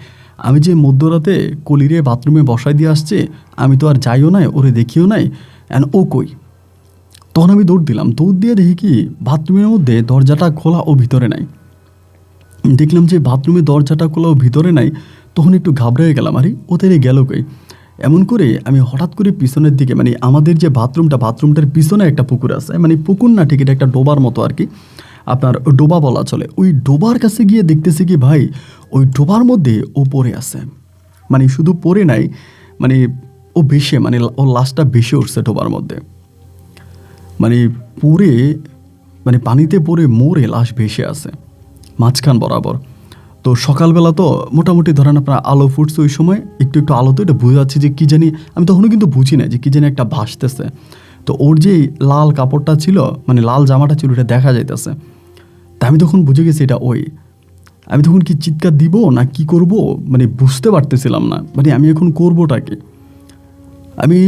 আমি যে মধ্যরাতে কলিরে বাথরুমে বসাই দিয়ে আসছে, আমি তো আর যাইও নাই, ওরে দেখিও নাই, অ্যান্ড ও কই। তখন আমি দৌড় দিলাম, দৌড় দিয়ে দেখি কি বাথরুমের মধ্যে দরজাটা খোলা, ও ভিতরে নাই। দেখলাম যে বাথরুমের দরজাটা খোলা, ও ভিতরে নাই। তখন একটু ঘাবড়ে গেলাম, আরে ওদের গেল কই। এমন করে আমি হঠাৎ করে পিছনের দিকে, মানে আমাদের যে বাথরুমটার পিছনে একটা পুকুর আছে, মানে পুকুর না ঠিক, এটা একটা ডোবার মতো আর কি, আপনার ডোবা বলা চলে। ওই ডোবার কাছে গিয়ে দেখতেছি কি ভাই, ওই ডোবার মধ্যে ও পড়ে আছে। মানে শুধু পড়ে নাই, মানে ও ভেসে, মানে ওর লাশটা ভেসে উঠছে ডোবার মধ্যে। মানে পড়ে, মানে পানিতে পড়ে মরে লাশ ভেসে আছে মাঝখান বরাবর। তো সকালবেলা তো মোটামুটি ধরেন আপনার আলো ফুটছে, ওই সময় একটু একটু আলো, তো এটা বুঝে যাচ্ছে যে কী জানি, আমি তখনও কিন্তু বুঝি না যে কী জানি একটা ভাসতেছে। তো ওর যে লাল কাপড়টা ছিল, মানে লাল জামাটা ছিল, ওটা দেখা যাইতেছে। তা আমি তখন বুঝে গেছি এটা ওই। আমি তখন কি চিৎকার দিব না কি করব, মানে বুঝতে পারতেছিলাম না, মানে আমি এখন করবোটা কি। আমি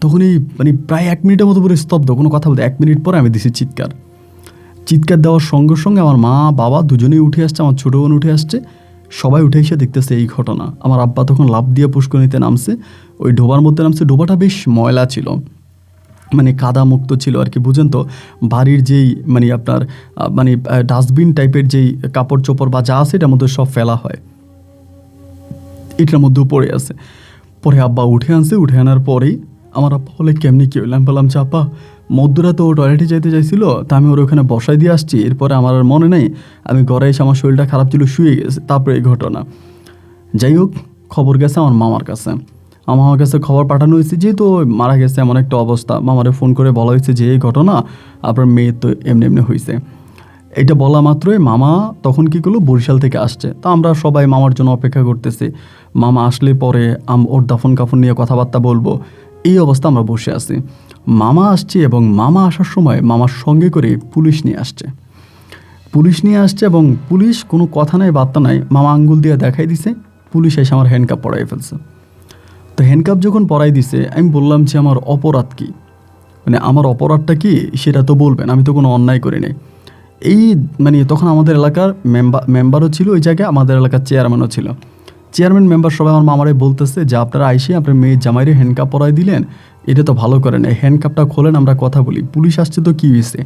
তখনই মানে প্রায় 1 মিনিটের মতো পরে স্তব্ধ, কোনো কথা বলতে 1 মিনিট পরে আমি দিছি চিৎকার। চিৎকার দেওয়ার সঙ্গে সঙ্গে আমার মা বাবা দুজনেই উঠে আসছে, আমার ছোটো বোন উঠে আসছে, সবাই উঠে এসে দেখতেছে এই ঘটনা। আমার আব্বা তখন লাফ দিয়ে পুষ্করিণীতে নামছে, ওই ডোবার মধ্যে নামছে। ডোবাটা বেশ ময়লা ছিল, মানে কাদা মুক্ত ছিল আর কি, বুঝেন তো। বাড়ির যেই মানে আপনার মানে ডাস্টবিন টাইপের যেই কাপড় চোপড় বা যা আছে এটার মধ্যে সব ফেলা হয়, এটার মধ্যেও পড়ে আছে। পরে আব্বা উঠে আনছে, উঠে আনার পরেই আমার আব্বা বলে কেমনি কী হইলো। আমি বললাম যে আব্বা মধ্যরাতে ও টয়লেটে যেতে চাইছিল, তা আমি ওর ওখানে বসাই দিয়ে আসছি। এরপরে আমার আর মনে নেই, আমি ঘরে এসে আমার শরীরটা খারাপ ছিল, শুয়ে গেছে, তারপরে এই ঘটনা। যাই হোক, খবর গেছে আমার মামার কাছে। আমার কাছে খবর পাঠানো হয়েছে, যেহেতু মারা গেছে এমন একটা অবস্থা, মামারে ফোন করে বলা হয়েছে যে এই ঘটনা, আপনার মেয়ে তো এমনি এমনি হয়েছে। এটা বলা মাত্রই মামা তখন কী করলো, বরিশাল থেকে আসছে। তা আমরা সবাই মামার জন্য অপেক্ষা করতেছি, মামা আসলে পরে ওর দাফন কাফন নিয়ে কথাবার্তা বলবো, এই অবস্থা আমরা বসে আছি। মামা আসছে, এবং মামা আসার সময় মামার সঙ্গে করে পুলিশ নিয়ে আসছে। এবং পুলিশ কোনো কথা নাই বার্তা নাই, মামা আঙ্গুল দিয়ে দেখাই দিছে, পুলিশ এসে আমার হ্যান্ডকাপ পরাই ফেলছে। তো হ্যান্ডকাপ যখন পরাই দিছে, আমি বললাম যে আমার অপরাধ কী, মানে আমার অপরাধটা কি সেটা তো বলবেন, আমি তো কোনো অন্যায় করি নাই। এই মানে তখন আমাদের এলাকার মেম্বারও ছিল ওই জায়গায়, আমাদের এলাকার চেয়ারম্যানও ছিল। চেয়ারম্যান মেম্বার সবাই আমার মামারে বলতেছে যে আপনারা আইসে আপনার মেয়ের জামাইরে হ্যান্ডকাপ পরাই দিলেন, এটা তো ভালো করে না, হ্যান্ডকাপটা খোলেন, আমরা কথা বলি। পুলিশ আসছে তো কী হয়েছে,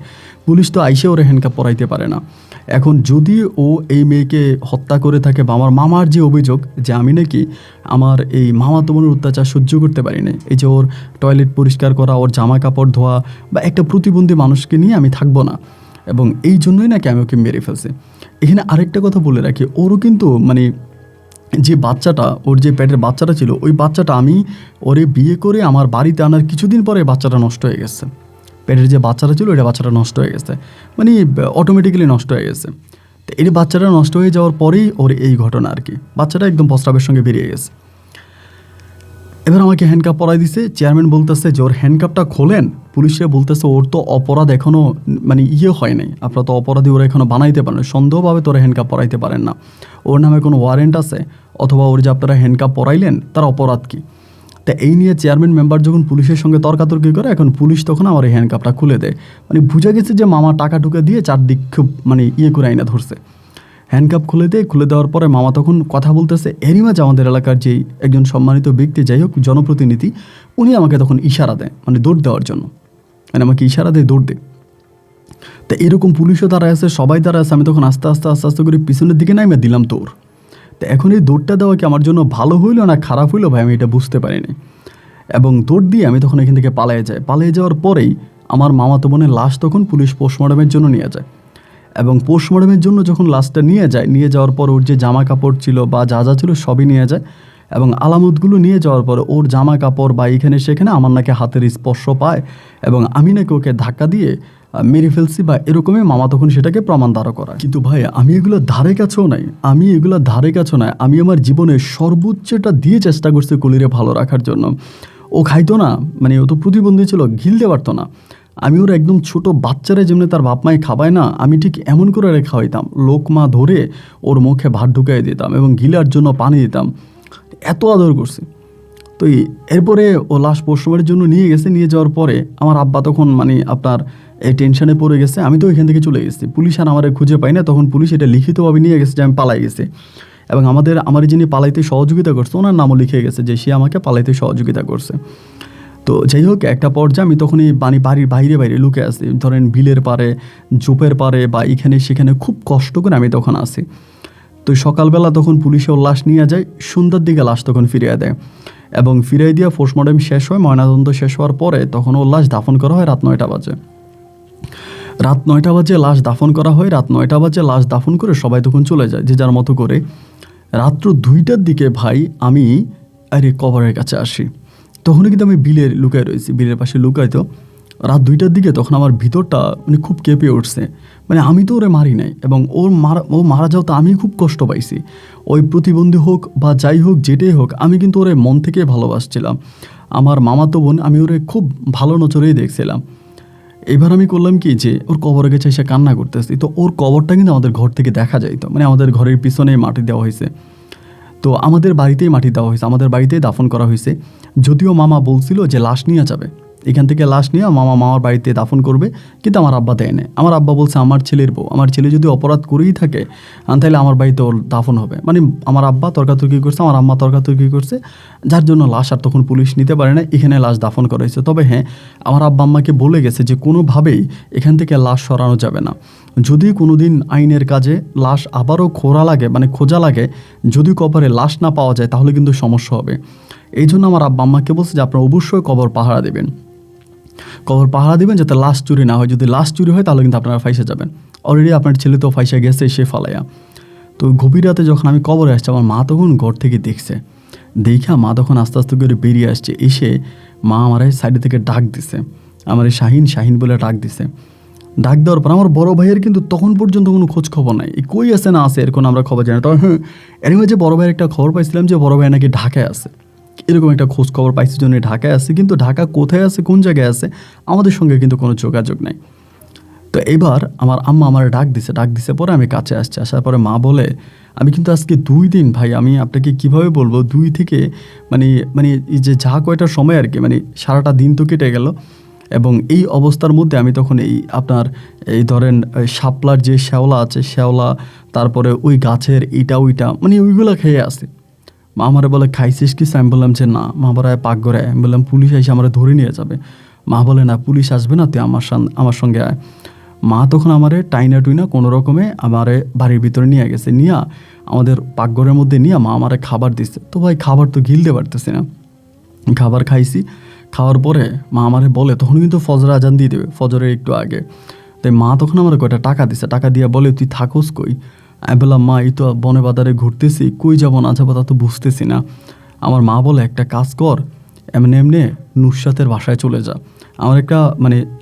পুলিশ তো আইসে ওরা হ্যান্ডকাপ পরাইতে পারে না। এখন যদি ও এই মেয়েকে হত্যা করে থাকে, বা আমার মামার যে অভিযোগ যে আমি নাকি আমার এই মামাতো বোনের অত্যাচার সহ্য করতে পারি না, এই যে ওর টয়লেট পরিষ্কার করা, ওর জামা কাপড় ধোয়া, বা একটা প্রতিবন্ধী মানুষকে নিয়ে আমি থাকবো না, এবং এই জন্যই নাকি আমি ওকে মেরে ফেলছি। এখানে আরেকটা কথা বলে রাখি, ওরও কিন্তু মানে যে বাচ্চাটা, ওর যে পেটের বাচ্চাটা ছিল, ওই বাচ্চাটা আমি ওরে বিয়ে করে আমার বাড়িতে আনার কিছুদিন পরে বাচ্চাটা নষ্ট হয়ে গেছে। পেটের যে বাচ্চাটা ছিল, ওইটা বাচ্চাটা নষ্ট হয়ে গেছে, মানে অটোমেটিক্যালি নষ্ট হয়ে গেছে। তো এই বাচ্চাটা নষ্ট হয়ে যাওয়ার পরেই ওর এই ঘটনা আর কি, বাচ্চাটা একদম প্রস্রাবের সঙ্গে বেরিয়ে গেছে। এবার আমাকে হ্যান্ডকাপ পরাই দিছে। চেয়ারম্যান বলতেছে যে ওর হ্যান্ডকাপটা খোলেন। পুলিশে বলতেছে ওর তো অপরাধ এখনও মানে হয় নাই, আপনারা তো অপরাধী ওরা এখনও বানাইতে পারেন, সন্দেহভাবে তোরা হ্যান্ডকাপ পরাইতে পারেন না, ওর নামে কোনো ওয়ারেন্ট আছে, অথবা ওর যে আপনারা হ্যান্ডকাপ পরাইলেন তার অপরাধ কী। তা এই নিয়ে চেয়ারম্যান মেম্বার যখন পুলিশের সঙ্গে তর্কাতর্কি করে, এখন পুলিশ তখন আমার এই হ্যান্ডকাপটা খুলে দেয়। মানে বুঝে গেছে যে মামা টাকা টুকা দিয়ে চারদিক খুব মানে করে আইনা ধরছে। হ্যান্ডকাপ খুলে দেওয়ার পরে মামা তখন কথা বলতেছে। এরই মাঝে আমাদের এলাকার যেই একজন সম্মানিত ব্যক্তি, যাই হোক জনপ্রতিনিধি, উনি আমাকে তখন ইশারা দেয়, মানে দৌড় দেওয়ার জন্য, মানে আমাকে ইশারা দেয় দৌড় দে। তা এরকম পুলিশও দাঁড়ায় আছে, সবাই দাঁড়ায় আছে। আমি তখন আস্তে আস্তে করে পিছনের দিকে নামে দিলাম দৌড়। তো এখন এই দৌড়টা দেওয়া কি আমার জন্য ভালো হইলো না খারাপ হইলো ভাই, আমি এটা বুঝতে পারিনি। এবং দৌড় দিয়ে আমি তখন এখান থেকে পালিয়ে যাই। পালিয়ে যাওয়ার পরেই আমার মামাতো বোনের লাশ তখন পুলিশ পোস্টমর্টমের জন্য নিয়ে যায়। এবং পোস্টমর্টমের জন্য যখন লাশটা নিয়ে যায়, নিয়ে যাওয়ার পর ওর যে জামা কাপড় ছিল বা যা যা ছিল সবই নিয়ে যায়। এবং আলামতগুলো নিয়ে যাওয়ার পর ওর জামা কাপড় বা এখানে সেখানে আমার নাকি হাতের স্পর্শ পায় এবং আমি নাকি ওকে ধাক্কা দিয়ে মেরে ফেলছি বা এরকমই মামা তখন সেটাকে প্রমাণ দাঁড় করা। কিন্তু ভাই আমি এগুলো ধারে কাছেও নাই, আমি আমার জীবনের সর্বোচ্চটা দিয়ে চেষ্টা করছি কলিরে ভালো রাখার জন্য। ও খাইতো না, মানে ও তো প্রতিবন্ধী ছিল, গিলতে পারতো না। আমি ওর একদম ছোট বাচ্চারা যেমনি তার বাপ মায় খাওয়ায় না, আমি ঠিক এমন করে রে খাওয়াইতাম, লোকমা ধরে ওর মুখে ভাত ঢুকাই দিতাম এবং গিলার জন্য পানি দিতাম, এত আদর করছি। তো এরপরে ও লাশ পোস্টমর্টমের জন্য নিয়ে গেছে। নিয়ে যাওয়ার পরে আমার আব্বা তখন মানে আপনার এই টেনশনে পড়ে গেছে। আমি তো এখান থেকে চলে গেছি, পুলিশ আর আমার খুঁজে পাই না। তখন পুলিশ এটা লিখিতভাবে নিয়ে গেছে যে আমি পালাই গেছি এবং আমার যিনি পালাইতে সহযোগিতা করছে ওনার নামও লিখে গেছে যে সে আমাকে পালাইতে সহযোগিতা করছে। তো যাই হোক, একটা পর্যায়ে আমি তখনই বাড়ির বাইরে লুকে আসি, ধরেন বিলের পারে, জোপের পারে বা এখানে সেখানে খুব কষ্ট করে আমি তখন আসি। তো সকালবেলা তখন পুলিশে ওর লাশ নিয়ে যায়, সন্ধ্যার দিকে লাশ তখন ফিরিয়ে দেয় এবং ফিরিয়ে দিয়ে পোস্টমর্টম শেষ হয়, ময়নাতদন্ত শেষ হওয়ার পরে তখন ওর লাশ দাফন করা হয় রাত 9টা বাজে। রাত 9টা বাজে লাশ দাফন করা হয়। রাত 9টা বাজে লাশ দাফন করে সবাই তখন চলে যায় যে যার মতো করে। রাত্র 2টার দিকে ভাই আমি কবরের কাছে আসি। তখনও কিন্তু আমি লুকায় রয়েছি, বিলের পাশে লুকাইতো। রাত 2টার দিকে তখন আমার ভিতরটা মানে খুব কেঁপে উঠছে। মানে আমি তো ওরে মারি নাই এবং ও মারা যাওয়াতে আমি খুব কষ্ট পাইছি। ওই প্রতিবন্ধী হোক বা যাই হোক, যেটাই হোক, আমি কিন্তু ওরে মন থেকে ভালোবাসছিলাম। আমার মামাতো বোন, আমি ওরে খুব ভালো নজরেই দেখছিলাম। এবার আমি করলাম কি যে ওর কবরে গেছে এসে কান্না করতেছি। তো ওর কবরটা কিন্তু আমাদের ঘর থেকে দেখা যাইতো, মানে আমাদের ঘরের পিছনে মাটি দেওয়া হয়েছে। তো আমাদের বাড়িতেই মাটি দেওয়া হয়েছে, আমাদের বাড়িতেই দাফন করা হয়েছে। যদিও মামা বলছিল যে লাশ নিয়ে যাবে, এখান থেকে লাশ নিয়ে মামার বাড়িতে দাফন করবে, কিন্তু আমার আব্বা দেয় না। আমার আব্বা বলছে আমার ছেলের বউ, আমার ছেলে যদি অপরাধ করেই থাকে তাহলে আমার বাড়িতে ওর দাফন হবে। মানে আমার আব্বা তর্কাতর্কি করছে, আমার আম্মা তর্কাতর্কি করছে, যার জন্য লাশ আর তখন পুলিশ নিতে পারে না, এখানে লাশ দাফন করা হয়েছে। তবে হ্যাঁ, আমার আব্বা আম্মাকে বলে গেছে যে কোনোভাবেই এখান থেকে লাশ সরানো যাবে না। যদি কোনো দিন আইনের কাজে লাশ আবারও খোঁজা লাগে, যদি কবরে লাশ না পাওয়া যায় তাহলে কিন্তু সমস্যা হবে। এই জন্য আমার আব্বা আম্মাকে বলছে যে আপনারা অবশ্যই কবর পাহারা দেবেন যাতে লাশ চুরি না হয়। যদি লাশ চুরি হয় তাহলে কিন্তু আপনারা ফাইসে যাবেন। অলরেডি আপনার ছেলে তো ফাইসে গেছে সে ফালাইয়া। তো গভীর রাতে যখন আমি কবরে আসছি, আমার মা তখন ঘর থেকে দেখছে। মা তখন আস্তে আস্তে করে বেরিয়ে আসছে। এসে মা আমার সাইডে থেকে ডাক দিছে, আমার শাহিন বলে ডাক দিছে। ডাক দেওয়ার পর আমার বড় ভাইয়ের কিন্তু তখন পর্যন্ত কোনো খোঁজ খবর নাই, কই আছে না আছে এরকম আমরা খবর জানি। তবে হ্যাঁ, এর মধ্যে বড় ভাইয়ের একটা খবর পাইছিলাম যে বড় ভাই নাকি ঢাকায় আছে, এরকম একটা খোঁজ খবর পাইছি জন্য ঢাকায় আছে। কিন্তু ঢাকা কোথায় আছে, কোন জায়গায় আছে, আমাদের সঙ্গে কিন্তু কোনো যোগাযোগ নাই। তো এবার আমার আম্মা আমার ডাক দিছে পরে আমি কাছে আসছি। আসার পরে মা বলে আমি কিন্তু আজকে 2 দিন ভাই, আমি আপনাকে কিভাবে বলবো, 2 থেকে মানে এই যে যা কয়টা সময় আর কি, মানে সারাটা দিন তো কেটে গেল। এবং এই অবস্থার মধ্যে আমি তখন এই ধরেন শাপলার যে শ্যাওলা, তারপরে ওই গাছের ওইটা মানে ওইগুলো খেয়ে আসি। মা আমারে বলে খাইছিস কি? আমি বললাম যে না। মা বলে পাক ঘরে। আমি বললাম পুলিশ এসে আমরা ধরে নিয়ে যাবে। মা বলে না, পুলিশ আসবে না, তুই আমার সঙ্গে আয়। মা তখন আমারে টাইনা টুইনা কোনো রকমে আমারে বাড়ির ভিতরে নিয়ে গেছে, নিয়ে আমাদের পাকঘরের মধ্যে নিয়ে মা আমারে খাবার দিচ্ছে। তো ভাই খাবার তো গিলতে পারতেছি না। খাবার খাইছি, খাওয়ার পরে মা আমারে বলে, তখন কিন্তু ফজর আজান দিয়ে দেবে, ফজরের একটু আগে। তাই মা তখন আমার কয়টা টাকা দিছে, টাকা দিয়ে বলে তুই থাকোস কই? আমি বললাম মা এই তো বনে বাজারে ঘুরতেছি, কই যাবো না যাবো তা তো বুঝতেছি না। আমার মা বলে একটা কাজ কর, এমনি নুসরাতের বাসায় চলে যা।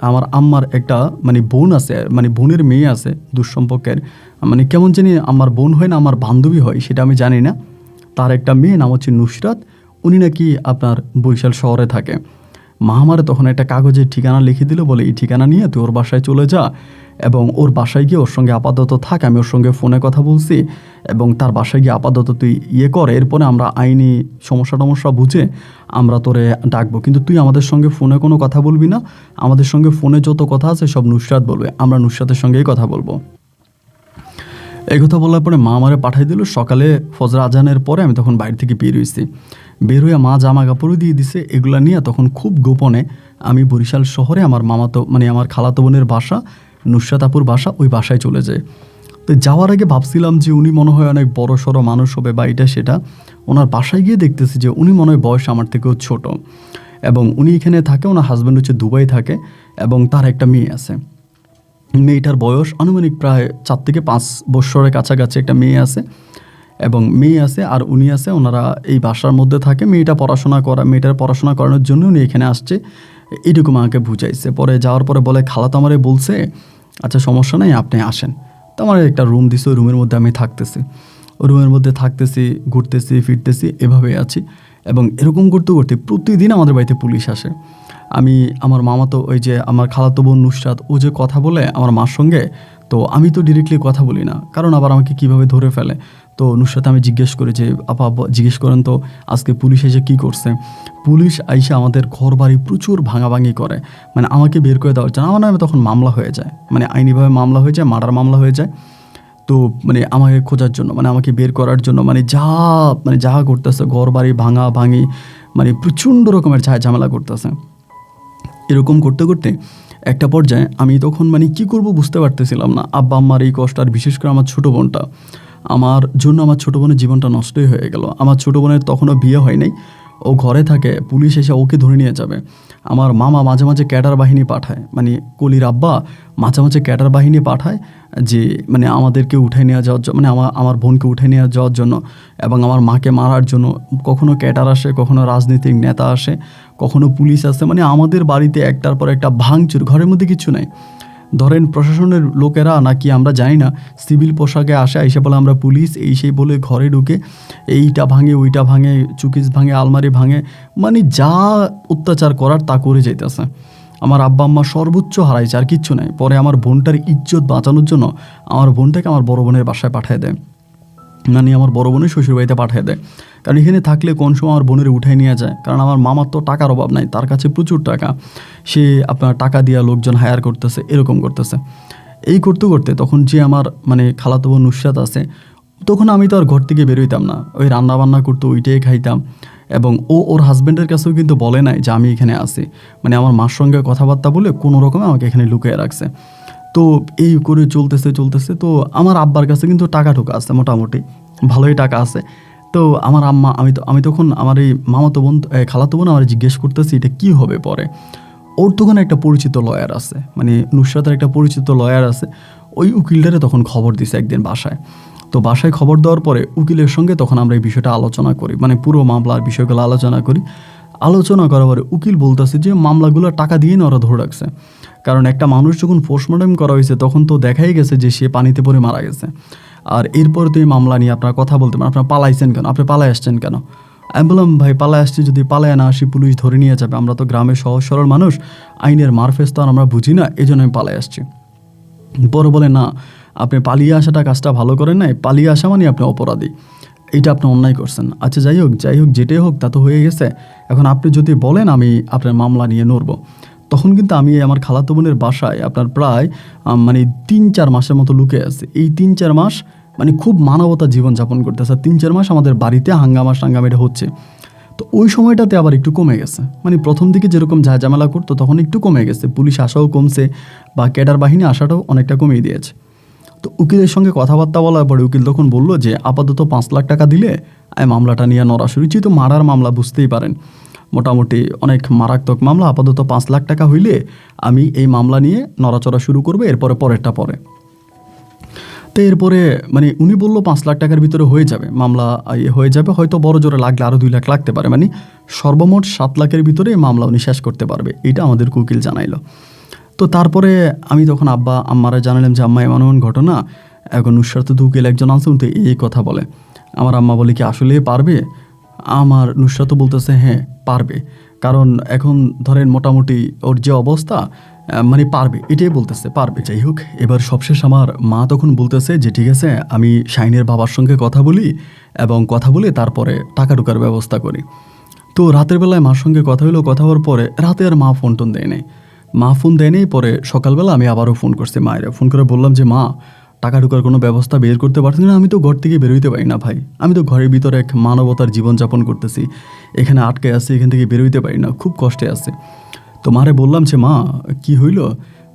আমার আম্মার একটা বোন আছে, বোনের মেয়ে আছে দুঃসম্পর্কের, কেমন জানি আমার বোন হয় না আমার বান্ধবী হয় সেটা আমি জানি না। তার একটা মেয়ে নাম হচ্ছে নুসরাত, উনি নাকি আপনার বরিশাল শহরে থাকে। মা আমারে তখন একটা কাগজের ঠিকানা লিখে দিল, বলে এই ঠিকানা নিয়ে তুই ওর বাসায় চলে যা এবং ওর বাসায় গিয়ে ওর সঙ্গে আপাতত থাক। আমি ওর সঙ্গে ফোনে কথা বলছি এবং তার বাসায় গিয়ে আপাতত তুই কর, এরপরে আমরা আইনি সমস্যা বুঝে আমরা তোরে ডাকবো, কিন্তু তুই আমাদের সঙ্গে ফোনে কোনো কথা বলবি না। আমাদের সঙ্গে ফোনে যত কথা আছে সব নুসরাত বলবে, আমরা নুসরাতের সঙ্গেই কথা বলবো। এই কথা বলার পরে মা আমারে পাঠিয়ে দিল। সকালে ফজর আজানের পরে আমি তখন বাইরে থেকে বের হয়ে মা জামা কাপড়ও দিয়ে দিছে। এগুলা নিয়ে তখন খুব গোপনে আমি বরিশাল শহরে আমার আমার খালাতো বোনের বাসা, নুসরাত আপুর বাসা, ওই বাসায় চলে যাই। তো যাওয়ার আগে ভাবছিলাম যে উনি মনে হয় অনেক বড় সড়ো মানুষ হবে বা এটা সেটা। ওনার বাসায় গিয়ে দেখতেছি যে উনি মনে হয় বয়স আমার থেকেও ছোট, এবং উনি এখানে থাকে, ওনার হাজব্যান্ড হচ্ছে দুবাই থাকে, এবং তার একটা মেয়ে আছে। মেয়েটার বয়স আনুমানিক প্রায় 4 থেকে 5 বছরের কাছাকাছি একটা মেয়ে আছে, এবং মেয়ে আছে আর উনি আছে। ওনারা এই বাসার মধ্যে থাকে। মেয়েটার পড়াশোনা করানোর জন্য উনি এখানে আসছে, এরকম আমাকে বুঝাইছে। পরে যাওয়ার পরে বলে খালাতো আমারে বলছে, আচ্ছা সমস্যা নেই, আপনি আসেন। তো আমার একটা রুম দিছে, ওই রুমের মধ্যে আমি থাকতেছি। ওই রুমের মধ্যে থাকতেছি, ঘুরতেছি ফিরতেছি, এভাবেই আছি। এবং এরকম করতে করতে প্রতিদিন আমাদের বাড়িতে পুলিশ আসে। আমার মামা তো ওই যে আমার খালাতো বোন নুসরাত, ও যে কথা বলে আমার মার সঙ্গে, তো আমি তো ডিরেক্টলি কথা বলি না, কারণ আবার আমাকে কীভাবে ধরে ফেলে। তো নুসরাত আমি জিজ্ঞেস করি যে আপা জিজ্ঞেস করেন তো আজকে পুলিশ এসে কী করছে। পুলিশ আইসা আমাদের ঘর বাড়ি প্রচুর ভাঙাভাঙি করে, মানে আমাকে বের করে দেওয়ার জন্য। আমার নামে তখন মামলা হয়ে যায়, মানে আইনিভাবে মামলা হয়ে যায়, মার্ডার মামলা হয়ে যায়। তো মানে আমাকে খোঁজার জন্য, মানে আমাকে বের করার জন্য, মানে যা করতেছে, ঘর বাড়ি ভাঙা ভাঙি, মানে প্রচণ্ড রকমের ঝামেলা করতেছে। এরকম করতে করতে একটা পর্যায়ে আমি তখন মানে কী করব বুঝতে পারতেছিলাম না। আব্বা আম্মার এই কষ্ট, আর বিশেষ করে আমার ছোটো বোনটা, আমার জন্য আমার ছোটো বোনের জীবনটা নষ্টই হয়ে গেল। আমার ছোটো বোনের তখনও বিয়ে হয় নাই, ও ঘরে থাকে, পুলিশ এসে ওকে ধরে নিয়ে যাবে। আমার মামা মাঝে মাঝে ক্যাডার বাহিনী পাঠায়, মানে কলির আব্বা মাঝে মাঝে ক্যাডার বাহিনী পাঠায় যে মানে আমাদেরকে উঠে নিয়ে যাওয়ার জন্য, মানে আমার বোনকে উঠে নিয়ে যাওয়ার জন্য এবং আমার মাকে মারার জন্য। কখনো ক্যাডার আসে, কখনো রাজনৈতিক নেতা আসে, কখনো পুলিশ আসে। মানে আমাদের বাড়িতে একটার পর একটা ভাঙচুর, ঘরের মধ্যে কিছু নাই। ধরেন প্রশাসনের লোকেরা নাকি আমরা জানি না, সিভিল পোশাকে আসে, এসে বলে আমরা পুলিশ, এই সেই বলে ঘরে ঢুকে এইটা ভাঙে, ওইটা ভাঙে, চুকিস ভাঙে, আলমারি ভাঙে, মানে যা অত্যাচার করার তা করে যাইতেছে। আমার আব্বা আম্মা সর্বোচ্চ হারাইছে, আর কিচ্ছু নাই। পরে আমার বোনটার ইজ্জত বাঁচানোর জন্য আমার বোনটাকে আমার বড় বোনের বাসায় পাঠিয়ে দেয়, মানে আমার বড় বোনের শ্বশুরবাড়িতে পাঠিয়ে দেয়। কারণ এখানে থাকলে কোন সময় আমার বোনের উঠাই নিয়ে যায়, কারণ আমার মামার তো টাকার অভাব নাই, তার কাছে প্রচুর টাকা, সে আপনার টাকা দিয়া লোকজন হায়ার করতেছে, এরকম করতেছে। এই করতে করতে তখন যে আমার মানে খালাতো বোন নুসরাত আছে, তখন আমি তো আর ঘর থেকে বেরোইতাম না, ওই রান্না বান্না করতো, ওইটাই খাইতাম। এবং ওর হাজব্যান্ডের কাছেও কিন্তু বলে নাই যে আমি এখানে আছি, মানে আমার মার সঙ্গে কথাবার্তা বলে কোনো রকমে আমাকে এখানে লুকিয়ে রাখছে। তো এই করে চলতেছে চলতেছে। তো আমার আব্বার কাছে কিন্তু টাকা ঢোকা আছে, মোটামুটি ভালোই টাকা আছে। তো আমার আম্মা, আমি তখন আমার এই মামাতো বোন খালাতো বোন আমার জিজ্ঞেস করতেছি এটা কী হবে পরে। ওর তখন একটা পরিচিত লয়ার আছে, মানে নুসরাতের একটা পরিচিত লয়ার আছে। ওই উকিলটারে তখন খবর দিছে একদিন বাসায়। তো বাসায় খবর দেওয়ার পরে উকিলের সঙ্গে তখন আমরা এই বিষয়টা আলোচনা করি, মানে পুরো মামলার বিষয়গুলো আলোচনা করি। আলোচনা করার পরে উকিল বলতেছে যে মামলাগুলো টাকা দিয়ে না ওরা ধরে রাখছে, কারণ একটা মানুষ যখন পোস্টমর্টম করা হয়েছে তখন তো দেখাই গেছে যে সে পানিতে পড়ে মারা গেছে। আর এরপর তো এই মামলা নিয়ে আপনারা কথা বলতে পারেন, আপনারা পালাইছেন কেন, আপনি পালাই আসছেন কেন। আমি বললাম ভাই পালায় আসছি, যদি পালায় না আসি পুলিশ ধরে নিয়ে যাবে, আমরা তো গ্রামের সহজ সরল মানুষ, আইনের মারফেস তো আর আমরা বুঝি না, এই জন্য আমি পালাই আসছি। পরে বলে না, আপনি পালিয়ে আসাটা কাজটা ভালো করেন নাই, পালিয়ে আসা মানে আপনি অপরাধী, এইটা আপনি অন্যায় করছেন। আচ্ছা যাই হোক যেটাই হোক তা তো হয়ে গেছে, এখন আপনি যদি বলেন আমি আপনার মামলা নিয়ে নড়ব। তখন কিন্তু আমি আমার খালাতো বোনের বাসায় আপনার প্রায় মানে 3-4 মাসের মতো লুকে আছে। এই 3-4 মাস মানে খুব মানবতা জীবনযাপন করতেছে। 3-4 মাস আমাদের বাড়িতে হাঙ্গামাটা হচ্ছে। তো ওই সময়টাতে আবার একটু কমে গেছে, মানে প্রথম দিকে যেরকম ঝামেলা করতো তখন একটু কমে গেছে, পুলিশ আসাও কমছে বা ক্যাডার বাহিনী আসাটাও অনেকটা কমিয়ে দিয়েছে। তো উকিলের সঙ্গে কথাবার্তা বলার পরে উকিল তখন বলল যে আপাতত 5 লাখ টাকা দিলে এই মামলাটা নিয়ে নড়া শুরু, যেহেতু মারার মামলা বুঝতেই পারেন মোটামুটি অনেক মারাত্মক মামলা, আপাতত 5 লাখ টাকা হইলে আমি এই মামলা নিয়ে নড়াচড়া শুরু করবো, এরপরে পরেরটা পরে। তো এরপরে মানে উনি বললো 5 লাখ টাকার ভিতরে হয়ে যাবে মামলা, হয়ে যাবে, হয়তো বড় জোরে লাগলে আরও 2 লাখ লাগতে পারে, মানে সর্বমোট 7 লাখের ভিতরে এই মামলা উনি শেষ করতে পারবে, এটা আমাদের উকিল জানাইলো। তো তারপরে আমি তখন আব্বা আম্মারা জানালাম যে আম্মা এমন ঘটনা, এখন নুসরাত তো উকিল একজন আছে, তো এই কথা বলে। আমার আম্মা বলে কি আসলে পারবে? আমার নুসরাত বলতেছে হ্যাঁ পারবে, কারণ এখন ধরেন মোটামুটি ওর যে অবস্থা মানে পারবে, এটাই বলতেছে পারবে। যাই হোক, এবার সবশেষ আমার মা তখন বলতেছে যে ঠিক আছে আমি শাইনের বাবার সঙ্গে কথা বলি, এবং কথা বলে তারপরে টাকা ঢোকার ব্যবস্থা করি। তো রাতের বেলায় মার সঙ্গে কথা হলো, কথা হওয়ার পরে রাতে আর মা ফোন টোন দেয় নাই। মা ফোন দেয়নি। পরে সকালবেলা আমি আবারও ফোন করছি মায়ের, ফোন করে বললাম যে মা টাকা ঢোকার কোনো ব্যবস্থা বের করতে পারছি না, আমি তো ঘর থেকে বেরোইতে পারি না ভাই, আমি তো ঘরের ভিতরে এক মানবতার জীবনযাপন করতেছি, এখানে আটকে আছি, এখান থেকে বেরোইতে পারি না, খুব কষ্টে আছে। তো মারে বললাম যে মা কি হইল।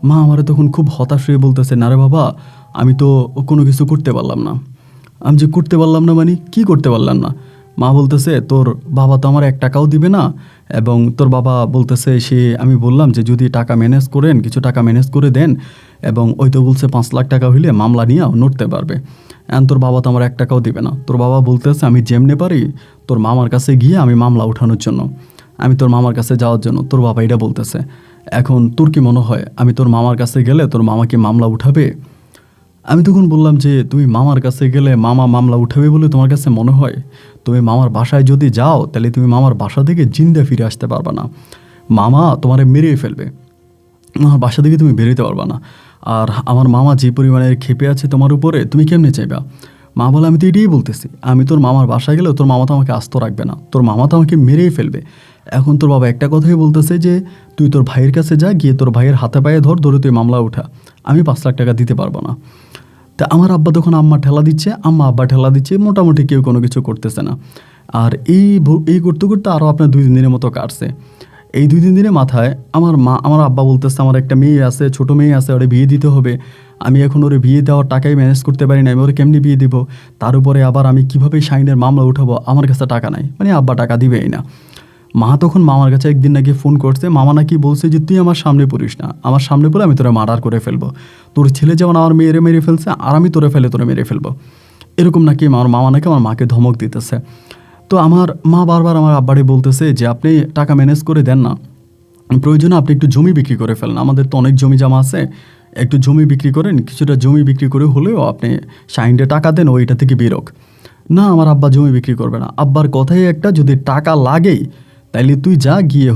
মা আমারে তখন খুব হতাশ হয়ে বলতেছে না রে বাবা, আমি তো কোনো কিছু করতে পারলাম না। আমি যে করতে পারলাম না মানে কী করতে পারলাম না? মা বলতেছে তোর বাবা তো আমার 1 টাকাও দিবে না, এবং তোর বাবা বলতেছে আমি বললাম যে যদি টাকা ম্যানেজ করেন, কিছু টাকা ম্যানেজ করে দেন, এবং ওই তো বলছে 5 লাখ টাকা হইলে মামলা নিয়ে নড়তে পারবে। এখন তোর বাবা তো আমার 1 টাকাও দিবে না। তোর বাবা বলতেছে আমি যেমনে পারি তোর মামার কাছে গিয়ে আমি মামলা উঠানোর জন্য, আমি তোর মামার কাছে যাওয়ার জন্য তোর বাবা এটা বলতেছে। এখন তোর কি মনে হয় আমি তোর মামার কাছে গেলে তোর মামা কি মামলা উঠাবে? আমি তখন বললাম যে তুমি মামার কাছে গেলে মামা মামলা উঠাবে বলে তোমার কাছে মনে হয়? তুমি মামার বাসায় যদি যাও তাহলে তুমি মামার বাসা থেকে জিন্দা ফিরে আসতে পারবা না। মামা তোমারে মেরেই ফেলবে, আমার বাসা থেকে তুমি বেরোতে পারবা না। আর আমার মামা যে পরিমাণের ক্ষেপে আছে তোমার উপরে, তুমি কেমনে চাইবা? মা বলে আমি তো এটাই বলতেছি, আমি তোর মামার বাসায় গেলেও তোর মামা তো আমাকে আস্ত রাখবে না, তোর মামা তো আমাকে মেরেই ফেলবে। এখন তোর বাবা একটা কথাই বলতেছে যে তুই তোর ভাইয়ের কাছে যা, গিয়ে তোর ভাইয়ের হাতে পায়ে ধরে তুই মামলা উঠা, আমি 5 লাখ টাকা দিতে পারবো না। তা আমার আব্বা তখন আম্মা ঠেলা দিচ্ছে, আম্মা আব্বা ঠেলা দিচ্ছে, মোটামুটি কেউ কোনো কিছু করতেছে না। আর এই করতে করতে আরও আপনার 2-3 দিনের মতো কাটছে। এই 2-3 দিনের মাথায় আমার আব্বা বলতেছে আমার একটা মেয়ে আছে, ছোটো মেয়ে আছে, ওরে বিয়ে দিতে হবে। আমি এখন ওরে বিয়ে দেওয়ার টাকাই ম্যানেজ করতে পারি না, আমি ওরে কেমনি বিয়ে দিব? তার উপরে আবার আমি কীভাবে শাইনের মামলা উঠাবো? আমার কাছে টাকা নাই, মানে আব্বা টাকা দিবেই না। মা তখন মামার কাছে একদিন নাকি ফোন করছে, মামা নাকি বলছে যে তুই আমার সামনে পড়িস না, আমার সামনে পড়ে আমি তোরা মার্ডার করে ফেলবো, তোর ছেলে যেমন আমার মেয়েরে মেরে ফেলছে আর আমি তোরে মেরে ফেলবো, এরকম নাকি আমার মামা নাকি আমার মাকে ধমক দিতেছে। তো আমার মা বারবার আমার আব্বারে বলতেছে যে আপনি টাকা ম্যানেজ করে দেন না, প্রয়োজনে আপনি একটু জমি বিক্রি করে ফেলেন, আমাদের তো অনেক জমি জমা আছে, একটু জমি বিক্রি করেন, কিছুটা জমি বিক্রি করে হলেও আপনি শাইনটা টাকা দেন, ওইটা থেকে বেরোক। না, আমার আব্বা জমি বিক্রি করবে না। আব্বার কথাই একটা, যদি টাকা লাগেই তাইলে তুই যা গিয়ে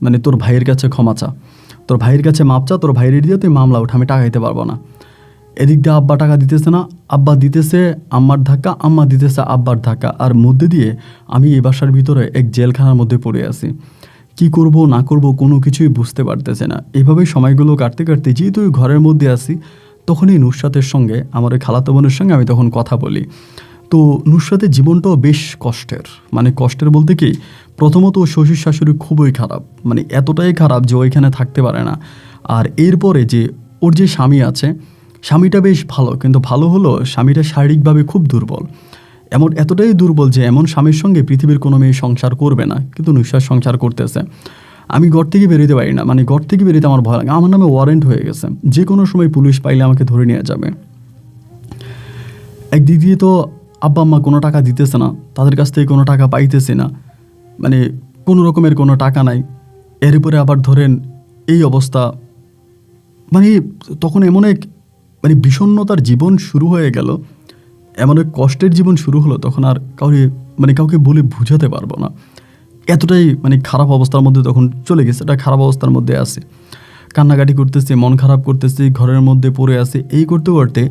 মানে তোর ভাইয়ের কাছে ক্ষমা চা, তোর ভাইয়ের কাছে মাপ চা, তোর ভাইয়ের দিয়ে তুই মামলা উঠা, আমি টাকা দিতে পারবো না। এদিক দিয়ে আব্বা টাকা দিতেছে না, আব্বা দিতেছে আম্মার ধাক্কা, আম্মা দিতেছে আব্বার ধাক্কা, আর মধ্যে দিয়ে আমি এই বাসার ভিতরে এক জেলখানার মধ্যে পড়ে আছি। কি করব না করব কোনো কিছুই বুঝতে পারতেছে না। এভাবেই সময়গুলো কাটতে কাটতে যেহেতু ঘরের মধ্যে আছি, তখনই নুসরাতের সঙ্গে, আমার ওই খালাতো বোনের সঙ্গে আমি তখন কথা বলি। তো নুসরাতের জীবনটাও বেশ কষ্টের, মানে কষ্টের বলতে কি, প্রথমত শ্বশুর শাশুড়ি খুবই খারাপ, মানে এতটাই খারাপ যে ওইখানে থাকতে পারে না। আর এরপরে যে ওর যে স্বামী আছে, স্বামীটা বেশ ভালো, কিন্তু ভালো হলো স্বামীটা শারীরিকভাবে খুব দুর্বল, এতটাই দুর্বল যে এমন স্বামীর সঙ্গে পৃথিবীর কোনো মেয়ে সংসার করবে না, কিন্তু নুসরাত সংসার করতেছে। আমি ঘর থেকে বেরোতে পারি না, মানে ঘর থেকে বেরোতে আমার ভয় লাগে, আমার নামে ওয়ারেন্ট হয়ে গেছে, যে কোনো সময় পুলিশ পাইলে আমাকে ধরে নিয়ে যাবে। একদিক দিয়ে তো আব্বা আম্মা কোনো টাকা দিতেছে না, তাদের কাছ থেকে কোনো টাকা পাইতেছে না, মানে কোনো রকমের কোনো টাকা নাই। এর উপরে আবার ধরেন এই অবস্থা, মানে তখন এমন এক মানে বিষণ্ণতার জীবন শুরু হয়ে গেল, এমন এক কষ্টের জীবন শুরু হলো, তখন আর কাউকে বলে বুঝাতে পারবো না, এতটাই মানে খারাপ অবস্থার মধ্যে তখন চলে গেছে। এটা খারাপ অবস্থার মধ্যে আছে, কান্নাকাটি করতেছি, মন খারাপ করতেছি, ঘরের মধ্যে পড়ে আছে। এই করতে করতে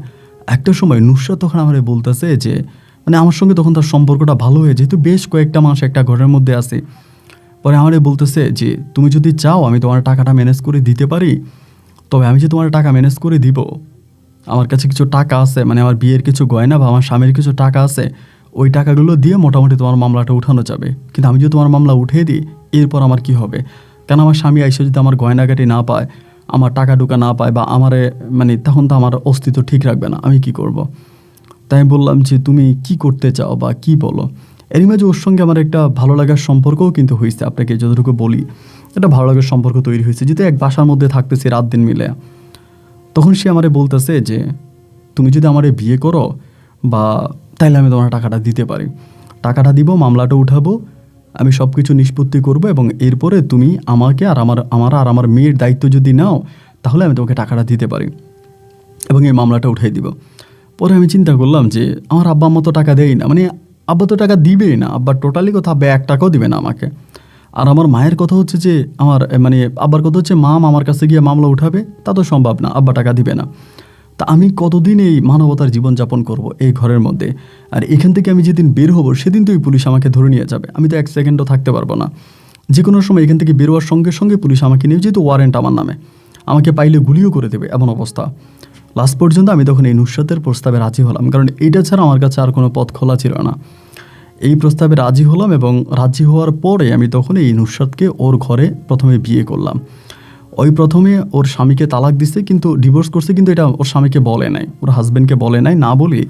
একটা সময় নুসরাত তখন আমারে বলতেছে যে, মানে আমার সঙ্গে তখন তার সম্পর্কটা ভালো হয়ে, যেহেতু বেশ কয়েকটা মাস একটা ঘরের মধ্যে আছে, পরে আমারে বলতেছে যে তুমি যদি চাও আমি তোমার টাকাটা ম্যানেজ করে দিতে পারি, তবে আমি যে তোমার টাকা ম্যানেজ করে দিব, আমার কাছে কিছু টাকা আছে, মানে আমার বিয়ের কিছু গয়না বা আমার স্বামীর কিছু টাকা আছে, ওই টাকাগুলো দিয়ে মোটামুটি তোমার মামলাটা উঠানো যাবে। কিন্তু আমি যদি তোমার মামলা উঠিয়ে দিই, এরপর আমার কি হবে? কেন আমার স্বামী আইসে যদি আমার গয়নাগাটি না পায়, আমার টাকা টুকা না পায়, বা আমারে মানে তখন তো আমার অস্তিত্ব ঠিক রাখবে না, আমি কি করব? তাই বললাম যে তুমি কি করতে চাও বা কি বলো। এরই মাঝে ওর সঙ্গে আমার একটা ভালো লাগার সম্পর্কও কিন্তু হয়েছে, আপনাকে যতটুকু বলি, একটা ভালো লাগার সম্পর্ক তৈরি হয়েছে, যেহেতু এক বাসার মধ্যে থাকতেছি রাত দিন মিলে। তখন সে আমারে বলতেছে যে তুমি যদি আমারে বিয়ে করো বা তাইলে আমি তোমার টাকাটা দিতে পারি, টাকাটা দিব, মামলাটা উঠাবো, আমি সব কিছু নিষ্পত্তি করব, এবং এরপরে তুমি আমাকে আর আমার মেয়ের দায়িত্ব যদি নাও, তাহলে আমি তোমাকে টাকাটা দিতে পারি এবং এই মামলাটা উঠাই দিব। পরে আমি চিন্তা করলাম যে আমার আব্বা আম্মা তো টাকা দেয় না, মানে আব্বা তো টাকা দিবেই না, আব্বা টোটালি কথা 1 টাকাও দিবে না আমাকে। আর আমার মায়ের কথা হচ্ছে যে আব্বার কথা হচ্ছে মা আমার কাছে গিয়ে মামলা উঠাবে, তা তো সম্ভব না, আব্বা টাকা দিবে না। তা আমি কতদিন এই মানবতার জীবনযাপন করব এই ঘরের মধ্যে? আর এখান থেকে আমি যেদিন বের হব সেদিন তো পুলিশ আমাকে ধরে নিয়ে যাবে, আমি তো 1 সেকেন্ডও থাকতে পারবো না। যে কোনো সময় এখান থেকে বেরোয়ার সঙ্গে সঙ্গে পুলিশ আমাকে নিয়ে, যেহেতু ওয়ারেন্ট আমার নামে, আমাকে পাইলে গুলিও করে দেবে, এমন অবস্থা। লাস্ট পর্যন্ত আমি তখন এই নুসরাতের প্রস্তাবে রাজি হলাম, কারণ এইটা ছাড়া আমার কাছে আর কোনো পথ খোলা ছিল না। এই প্রস্তাবে রাজি হলাম, এবং রাজি হওয়ার পরে আমি তখন এই নুসরাতকে ওর ঘরে প্রথমে বিয়ে করলাম। ওই প্রথমে ওর স্বামীকে তালাক দিছে, কিন্তু ডিভোর্স করছে, কিন্তু এটা ওর স্বামীকে বলে নাই, ওর হাজব্যান্ডকে বলে নাই, না বলে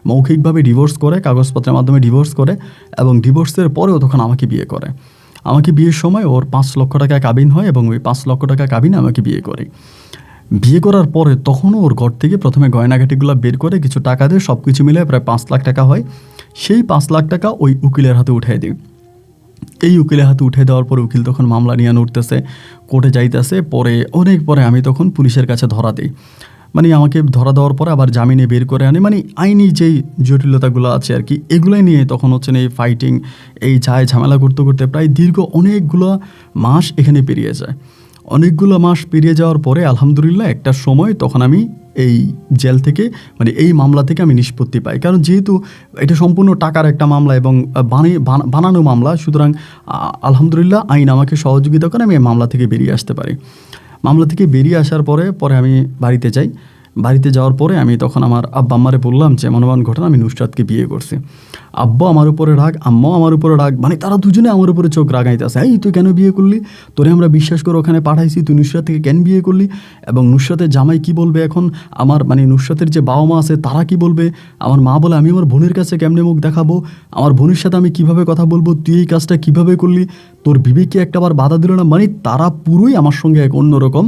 মৌখিকভাবে ডিভোর্স করে, কাগজপত্রের মাধ্যমে ডিভোর্স করে, এবং ডিভোর্সের পরেও তখন আমাকে বিয়ে করে। আমাকে বিয়ের সময় ওর 5 লক্ষ টাকা কাবিন হয়, এবং ওই 5 লক্ষ টাকা কাবিনে আমাকে বিয়ে করে। বিয়ে করার পরে তখনও ওর ঘর থেকে প্রথমে গয়নাঘাটিগুলো বের করে কিছু টাকা দিয়ে সব কিছু মিলে প্রায় 5 লাখ টাকা হয়। সেই 5 লাখ টাকা ওই উকিলের হাতে উঠিয়ে দিই। এই উকিলের হাতে উঠে দেওয়ার পরে উকিল তখন মামলা নিয়ে উঠতেছে, কোর্টে যাইতেছে। পরে অনেক পরে আমি তখন পুলিশের কাছে ধরা দিই। মানে আমাকে ধরা দেওয়ার পরে আবার জামিনে বের করে আনে, মানে আইনি যেই জটিলতাগুলো আছে আর কি, এগুলোই নিয়ে তখন হচ্ছে না এই ফাইটিং, এই ঝামেলা করতে করতে প্রায় দীর্ঘ অনেকগুলো মাস এখানে পেরিয়ে যায়। অনেকগুলো মাস পেরিয়ে যাওয়ার পরে আলহামদুলিল্লাহ একটা সময় তখন আমি এই জেল থেকে, মানে এই মামলা থেকে আমি নিষ্পত্তি পাই। কারণ যেহেতু এটা সম্পূর্ণ টাকার একটা মামলা এবং বানানো মামলা, সুতরাং আলহামদুলিল্লাহ আইন আমাকে সহযোগিতা করে আমি এই মামলা থেকে বেরিয়ে আসতে পারি। মামলা থেকে বেরিয়ে আসার পরে আমি বাড়িতে যাই। বাড়িতে যাওয়ার পরে আমি তখন আমার আব্বা আম্মারে বললাম যে এমন ঘটনা, আমি নুসরাতকে বিয়ে করছি। আব্বা আমার উপরে রাগ, আম্মাও আমার উপরে রাগ, মানে তারা দুজনে আমার উপরে চোখ রাগাইতেছে, এই তুই কেন বিয়ে করলি, তোরে আমরা বিশ্বাস করে ওখানে পাঠাইছি, তুই নুসরাত থেকে কেন বিয়ে করলি, এবং নুসরাতের জামাই কি বলবে এখন, আমার মানে নুসরাতের যে বাবা মা আছে তারা কি বলবে। আমার মা বলে আমি আমার বোনের কাছে কেমনে মুখ দেখাবো, আমার বোনের সাথে আমি কিভাবে কথা বলবো, তুই এই কাজটা কিভাবে করলি, তোর বিবেককে একটাবার বাধা দিল না। মানে তারা পুরোই আমার সঙ্গে এক অন্যরকম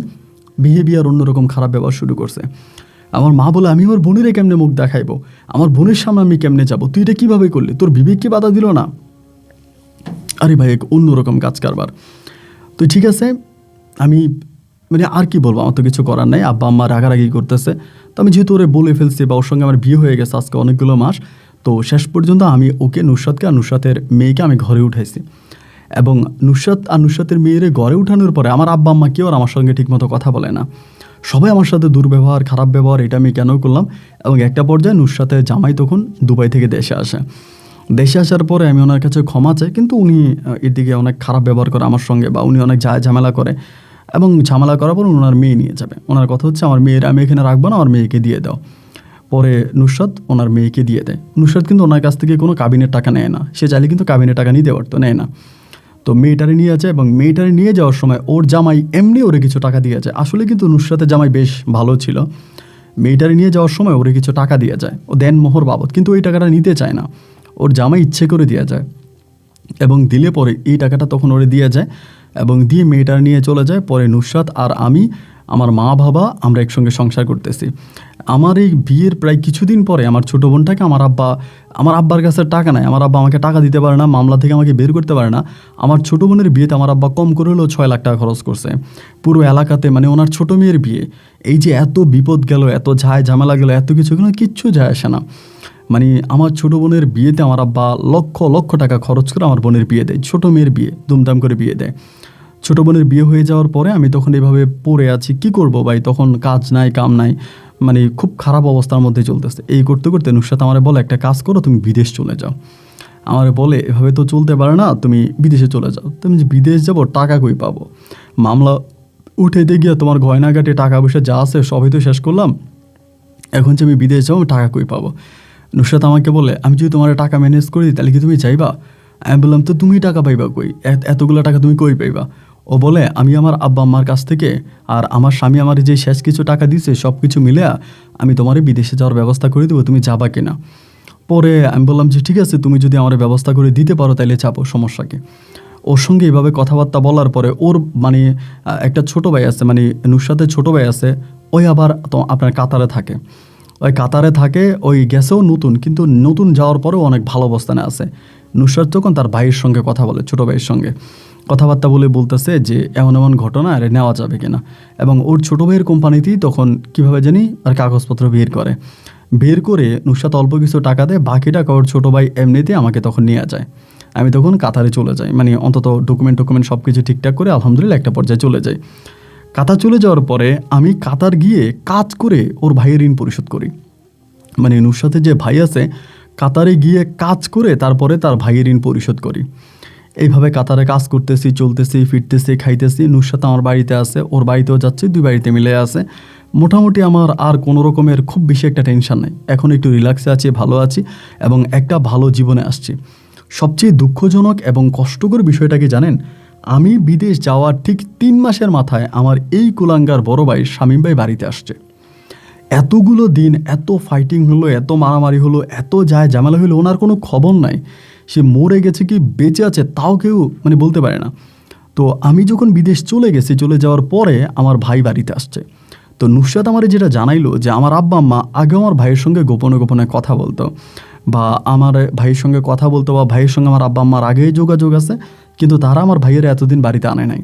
বিহেভিয়ার, অন্যরকম খারাপ ব্যবহার শুরু করছে। আমার মা বলে আমি আমার বোনেরে কেমনে মুখ দেখাইবো, আমার বোনের সামনে আমি কেমনে যাব, তুই এটা কীভাবে করলি, তোর বিবেককে বাধা দিল না। আরে ভাই এক অন্যরকম কাজ কারবার। তো ঠিক আছে, আমি মানে আর কি বলবো, আমার তো কিছু করার নাই। আব্বা আম্মা রাগারাগি করতেছে, তো আমি যেহেতু ওরে বলে ফেলছি বা ওর সঙ্গে আমার বিয়ে হয়ে গেছে আজকে অনেকগুলো মাস, তো শেষ পর্যন্ত আমি ওকে, নুসরাতকে আর নুসরাতের মেয়েকে আমি ঘরে উঠাইছি। এবং নুসরাত আর নুসরাতের মেয়েরে ঘরে উঠানোর পরে আমার আব্বা আম্মা কেউ আর আমার সঙ্গে ঠিকমতো কথা বলে না, সবাই আমার সাথে দুর্ব্যবহার, খারাপ ব্যবহার। এটা আমি কেন করলাম? এবং একটা পর্যায়ে নুসরাতের জামাই তখন দুবাই থেকে দেশে আসে। দেশে আসার পরে আমি ওনার কাছে ক্ষমা চাই, কিন্তু উনি এদিকে অনেক খারাপ ব্যবহার করে আমার সঙ্গে, বা উনি অনেক ঝামেলা করে, এবং ঝামেলা করার পর ওনার মেয়ে নিয়ে যাবে। ওনার কথা হচ্ছে আমার মেয়ের আমি এখানে রাখবো না, আমার মেয়েকে দিয়ে দাও। পরে নুসরাত ওনার মেয়েকে দিয়ে দেয়। নুসরাত কিন্তু ওনার কাছ থেকে কোনো কাবিনের টাকা নেয় না, সে চাইলে কিন্তু কাবিনের টাকা নিতে পারতো, নেয় না। তো মেয়েটারে নিয়ে আছে, এবং মেয়েটারে নিয়ে যাওয়ার সময় ওর জামাই এমনি ওরে কিছু টাকা দিয়ে যায়। আসলে কিন্তু নুসরাতের জামাই বেশ ভালো ছিল। মেয়েটারে নিয়ে যাওয়ার সময় ওরে কিছু টাকা দিয়ে যায়, ও দেন মোহর বাবদ, কিন্তু ওই টাকাটা নিতে চায় না, ওর জামাই ইচ্ছে করে দেওয়া যায়। এবং দিলে পরে এই টাকাটা তখন ওরে দিয়ে যায়, এবং দিয়ে মেয়েটার নিয়ে চলে যায়। পরে নুসরাত আর আমি, আমার মা বাবা, আমরা একসঙ্গে সংসার করতেছি। আমার এই বিয়ের প্রায় কিছুদিন পরে আমার ছোটো বোনটাকে আমার আব্বার কাছে টাকা নাই, আমার আব্বা আমাকে টাকা দিতে পারে না, মামলা থেকে আমাকে বের করতে পারে না। আমার ছোটো বোনের বিয়েতে আমার আব্বা কম করে হলেও 6 লাখ টাকা খরচ করছে পুরো এলাকাতে, মানে ওনার ছোটো মেয়ের বিয়ে। এই যে এত বিপদ গেল, এত ঝামেলা গেল, এত কিছু গেল, কিচ্ছু যায় আসে না। মানে আমার ছোটো বোনের বিয়েতে আমার আব্বা লক্ষ লক্ষ টাকা খরচ করে আমার বোনের বিয়ে দেয়, ছোটো মেয়ের বিয়ে ধুমধাম করে বিয়ে দেয়। ছোটো বোনের বিয়ে হয়ে যাওয়ার পরে আমি তখন এভাবে পড়ে আছি, কি করব ভাই, তখন কাজ নাই, কাম নাই, মানে খুব খারাপ অবস্থার মধ্যে চলতেছে। এই করতে করতে নুসরাত আমারে বলে একটা কাজ করো, তুমি বিদেশ চলে যাও। আমারে বলে এভাবে তো চলতে পারে না, তুমি বিদেশে চলে যাও। তুমি যে বিদেশ যাবো, টাকা কই পাবো, মামলা উঠাইতে গিয়ে তোমার গয়নাঘাটে টাকা পয়সা যা আছে সবই তো শেষ করলাম, এখন যে আমি বিদেশ যাবো, টাকা কই পাবো। নুসরাত আমাকে বলে আমি যদি তোমার টাকা ম্যানেজ করি তাহলে কি তুমি চাইবা? আমি বললাম তো তুমি টাকা পাইবা কই, এতগুলো টাকা তুমি কই পাইবা? ও বলে আমি আমার আব্বা আম্মার কাছ থেকে আর আমার স্বামী আমার যে শেষ কিছু টাকা দিয়েছে সব কিছু মিলে আমি তোমার বিদেশে যাওয়ার ব্যবস্থা করে দেবো, তুমি যাবা কিনা? পরে আমি বললাম যে ঠিক আছে, তুমি যদি আমার ব্যবস্থা করে দিতে পারো তাহলে চাপো, সমস্যা কি? ওর সঙ্গে এইভাবে কথাবার্তা বলার পরে ওর মানে একটা ছোটো ভাই আছে, মানে নুসরাতের ছোটো ভাই আছে, ওই আবার তো আপনার কাতারে থাকে। ওই কাতারে থাকে, ওই গেছেও নতুন, কিন্তু নতুন যাওয়ার পরেও অনেক ভালো অবস্থানে আছে। নুসরাত যখন তার ভাইয়ের সঙ্গে কথা বলে, ছোটো ভাইয়ের সঙ্গে কথাবার্তা বলতেছে যে এমন ঘটনা আরে নেওয়া যাবে কিনা। এবং ওর ছোটো ভাইয়ের কোম্পানিতেই তখন কীভাবে জানি আর কাগজপত্র বের করে নুসরাত অল্প কিছু টাকা দেয়, বাকি টাকা ওর ছোটো ভাই এমনিতে আমাকে তখন নিয়ে যায়। আমি তখন কাতারে চলে যাই, মানে অন্তত ডকুমেন্ট সব কিছু ঠিকঠাক করে আলহামদুলিল্লাহ একটা পর্যায়ে চলে যাই। কাতার চলে যাওয়ার পরে আমি কাতার গিয়ে কাজ করে ওর ভাইয়ের ঋণ পরিশোধ করি। মানে নুসরাতের যে ভাই আছে, কাতারে গিয়ে কাজ করে তারপরে তার ভাইয়ের ঋণ পরিশোধ করি। এইভাবে কাতারে কাজ করতেছি, চলতেছি, ফিরতেছি, খাইতেছি। নুসরাত আমার বাড়িতে আছে, ওর বাড়িতেও যাচ্ছি, 2 বাড়িতে মিলে আছে। মোটামুটি আমার আর কোনো রকমের খুব বেশি একটা টেনশন নেই, এখন একটু রিল্যাক্সে আছি, ভালো আছি, এবং একটা ভালো জীবনে আসছি। সবচেয়ে দুঃখজনক এবং কষ্টকর বিষয়টা কি জানেন? আমি বিদেশ যাওয়ার ঠিক ৩ মাসের মাথায় আমার এই কুলাঙ্গার বড় ভাই শামীম ভাই বাড়িতে আসছে। এতগুলো দিন এত ফাইটিং হলো, এত মারামারি হলো, এত যায় ঝামেলা হলো, ওনার কোনো খবর নাই। সে মরে গেছে কি বেঁচে আছে তাও কেউ মানে বলতে পারে না। তো আমি যখন বিদেশ চলে গেছি, চলে যাওয়ার পরে আমার ভাই বাড়িতে আসছে। তো নুসরাত আমার যেটা জানাইলো যে আমার আব্বা আম্মা আগেও আমার ভাইয়ের সঙ্গে গোপনে গোপনে কথা বলতো, বা আমার ভাইয়ের সঙ্গে কথা বলতো, বা ভাইয়ের সঙ্গে আমার আব্বা আম্মার আগেই যোগাযোগ আছে, কিন্তু তারা আমার ভাইয়ের এতদিন বাড়িতে আনে নাই।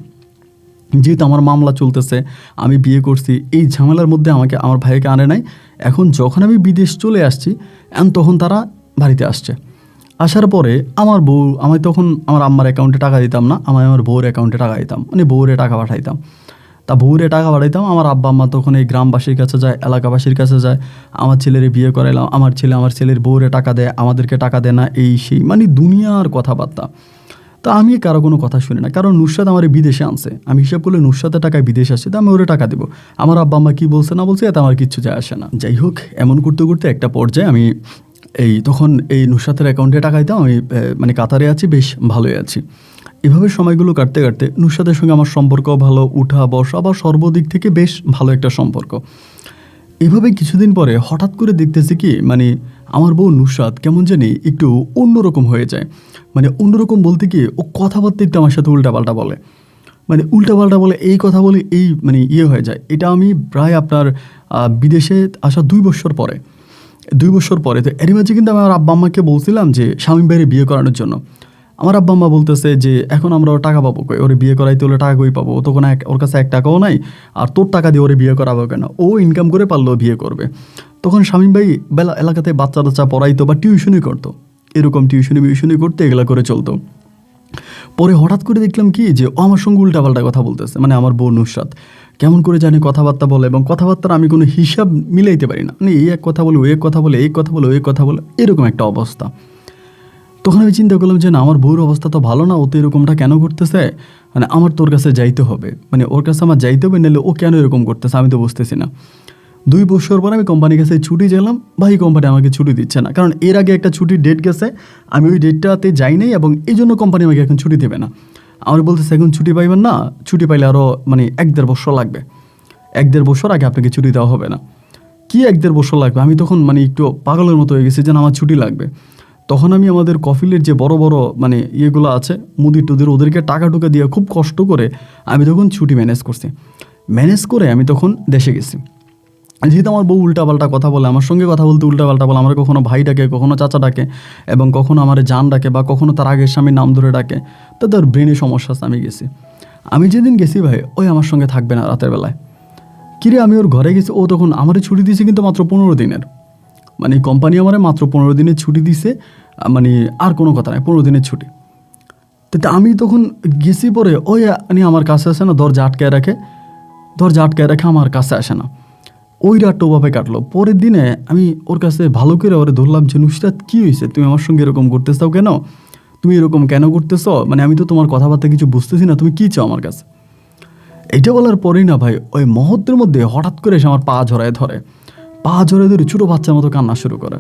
যেহেতু আমার মামলা চলতেছে, আমি বিয়ে করছি, এই ঝামেলার মধ্যে আমাকে আমার ভাইকে আনে নাই। এখন যখন আমি বিদেশ চলে আসছি তখন তারা বাড়িতে আসছে। আসার পরে আমার বউ, আমি তখন আমার আম্মার অ্যাকাউন্টে টাকা দিতাম না, আমার বউর অ্যাকাউন্টে টাকা দিতাম, মানে বউরে টাকা পাঠাইতাম। তা বউরে টাকা পাঠাইতাম, আমার আব্বা আম্মা তখন এই গ্রামবাসীর কাছে যায়, এলাকাবাসীর কাছে যায়, আমার ছেলের বিয়ে করাইলাম, আমার ছেলের বউরে টাকা দেয়, আমাদেরকে টাকা দেয় না, এই সেই মানে দুনিয়ার কথাবার্তা। তা আমি কারো কোনো কথা শুনি না, কারণ নুসরাত আমার বিদেশে আনছে, আমি হিসাব করলে নুসরাতের টাকায় বিদেশ আসছে, তো আমি ওরে টাকা দেবো। আমার আব্বা আম্মা কী বলছে না বলছে এতে আমার কিচ্ছু যায় আসে না। যাই হোক, এমন করতে করতে একটা পর্যায়ে আমি তখন এই নুসরাতের অ্যাকাউন্টে টাকা দিতাম। আমি মানে কাতারে আছি, বেশ ভালোই আছি। এভাবে সময়গুলো কাটতে কাটতে নুসরাতের সঙ্গে আমার সম্পর্ক ভালো, উঠা বসা বা সর্বদিক থেকে বেশ ভালো একটা সম্পর্ক। এভাবে কিছুদিন পরে হঠাৎ করে দেখতেছি কি মানে আমার বউ নুসরাত কেমন জানি একটু অন্যরকম হয়ে যায়। মানে অন্যরকম বলতে কি, ও কথাবার্তা একটু আমার সাথে উল্টাপাল্টা বলে, মানে উল্টাপাল্টা বলে, এই কথা বলে এই মানে হয়ে যায়। এটা আমি প্রায় আপনার বিদেশে আসা 2 বছর পরে, 2 বছর পরে। তো এরই মাঝে কিন্তু আমি আমার আব্বা আম্মাকে বলছিলাম যে শামীম ভাইয়ের বিয়ে করানোর জন্য। আমার আব্বা আম্মা বলতেছে যে এখন আমরা ওর টাকা পাবো কই, ওরে বিয়ে করাইতে হলে টাকা কই পাবো, ও তো কোনো ওর কাছে 1 টাকাও নাই, আর তোর টাকা দিয়ে ওরে বিয়ে করাবো কেন, ও ইনকাম করে পারলেও বিয়ে করবে। তখন শামীম ভাই এলাকাতে বাচ্চা টাচ্চা পড়াইতো বা টিউশনই করতো, এরকম টিউশনি করতে এগুলা করে চলতো। পরে হঠাৎ করে দেখলাম কি যে ও আমার সঙ্গে উল্টাপাল্টা কথা বলতেছে, মানে আমার বউ নুসরাত কেমন করে জানি কথাবার্তা বলে, এবং কথাবার্তার আমি কোনো হিসাব মিলাইতে পারি না, মানে এই এক কথা বলে ওই এক কথা বলে, এই কথা বলে ওই কথা বলে, এরকম একটা অবস্থা। তখন আমি চিন্তা করলাম যে না, আমার বউর অবস্থা তো ভালো না, ও তো এরকমটা কেন করতেছে, মানে আমার তোর কাছে যাইতে হবে, মানে ওর কাছে আমার যাইতে হবে, নাহলে ও কেন এরকম করতেছে আমি তো বুঝতেছি না। 2 বছর পর আমি কোম্পানির কাছে ছুটি গেলাম, ভাই কোম্পানি আমাকে ছুটি দিচ্ছে না, কারণ এর আগে একটা ছুটির ডেট গেছে, আমি ওই ডেটটাতে যাই নাই, এবং এই জন্য কোম্পানি আমাকে এখন ছুটি দেবে না। আমার বলতেছে এখন ছুটি পাইবেন না, ছুটি পাইলে আরও মানে 1-1.5 বছর লাগবে, 1-1.5 বছর আগে আপনাকে ছুটি দেওয়া হবে না। কি 1-1.5 বছর লাগবে? আমি তখন মানে একটু পাগলের মতো হয়ে গেছি যে আমার ছুটি লাগবে। তখন আমি আমাদের কফিলের যে বড় বড় মানে ইয়েগুলো আছে মুদির টুদির, ওদেরকে টাকা টুকা দিয়ে খুব কষ্ট করে আমি তখন ছুটি ম্যানেজ করছি। ম্যানেজ করে আমি তখন দেশে গেছি। যেহেতু আমার বউ উল্টাপাল্টা কথা বলে, আমার সঙ্গে কথা বলতে উল্টাপাল্টা বলে, আমার কখনো ভাই ডাকে, কখনো চাচা ডাকে, এবং কখনো আমার জান ডাকে, বা কখনো তার আগের স্বামীর নাম ধরে ডাকে, তো তার ব্রেনে সমস্যা আছে। আমি গেছি, আমি যেদিন গেছি ভাই ওই আমার সঙ্গে থাকবে না রাতের বেলায়। কিরে আমি ওর ঘরে গেছি, ও তখন আমারে ছুটি দিয়েছে কিন্তু মাত্র 15 দিনের, মানে কোম্পানি আমারে মাত্র 15 দিনের ছুটি দিছে, মানে আর কোনো কথা নাই, 15 দিনের ছুটি। তো আমি তখন গেছি, পরে ওই মানে আমার কাছে আসে না, দরজা আটকায় রাখে, আমার কাছে আসে না। ওই রাতটা ওভাবে কাটলো। পরের দিনে আমি ওর কাছে ভালো করে ওরে ধরলাম যে নুসরাত কী হয়েছে, তুমি আমার সঙ্গে এরকম করতেছাও কেন, তুমি এরকম কেন করতেছ, মানে আমি তো তোমার কথাবার্তা কিছু বুঝতেছি না, তুমি কী চাও আমার কাছে। এইটা বলার পরেই না ভাই ওই মুহূর্তের মধ্যে হঠাৎ করে এসে আমার পা জড়ায় ধরে ছোটো বাচ্চার মতো কান্না শুরু করে।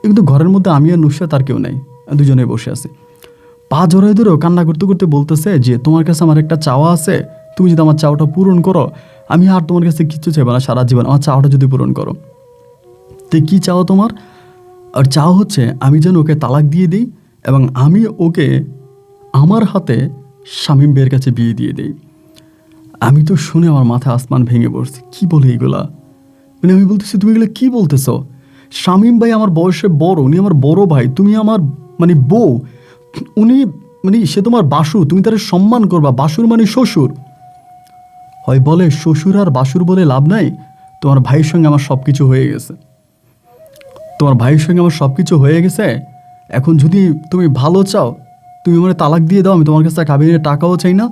কিন্তু ঘরের মধ্যে আমি আর নুসরাত আর কেউ নেই, দুজনেই বসে আছি। পা জড়ায় ধরেও কান্না করতে করতে বলতেছে যে তোমার কাছে আমার একটা চাওয়া আছে, তুমি যদি আমার চাওয়াটা পূরণ করো, আমি আর তোমার কাছে কিচ্ছু চাইবো না সারা জীবন, আমার চাওয়াটা যদি পূরণ করো। তো কী চাও তোমার? আর চাওয়া হচ্ছে আমি যেন ওকে তালাক দিয়ে দিই, এবং আমি ওকে আমার হাতে শামীম ভাইয়ের কাছে বিয়ে দিয়ে দিই। আমি তো শুনে আমার মাথায় আসমান ভেঙে পড়ছি, কী বলে এইগুলা, মানে আমি বলতেছি তুমি এগুলো কী বলতেছ? শামীম ভাই আমার বয়সে বড়, উনি আমার বড় ভাই, তুমি আমার মানে বউ, উনি মানে সে তোমার বাসুর, তুমি তার সম্মান করবা, বাসুর মানে শ্বশুর হয়। বলে শ্বশুর আর বাসুর বলে লাভ নাই, তোমার ভাইয়ের সঙ্গে আমার সব কিছু হয়ে গেছে, এখন যদি তুমি ভালো চাও, তুমি আমার তালাক দিয়ে দাও, আমি তোমার কাছে কাবিনের টাকাও চাই না,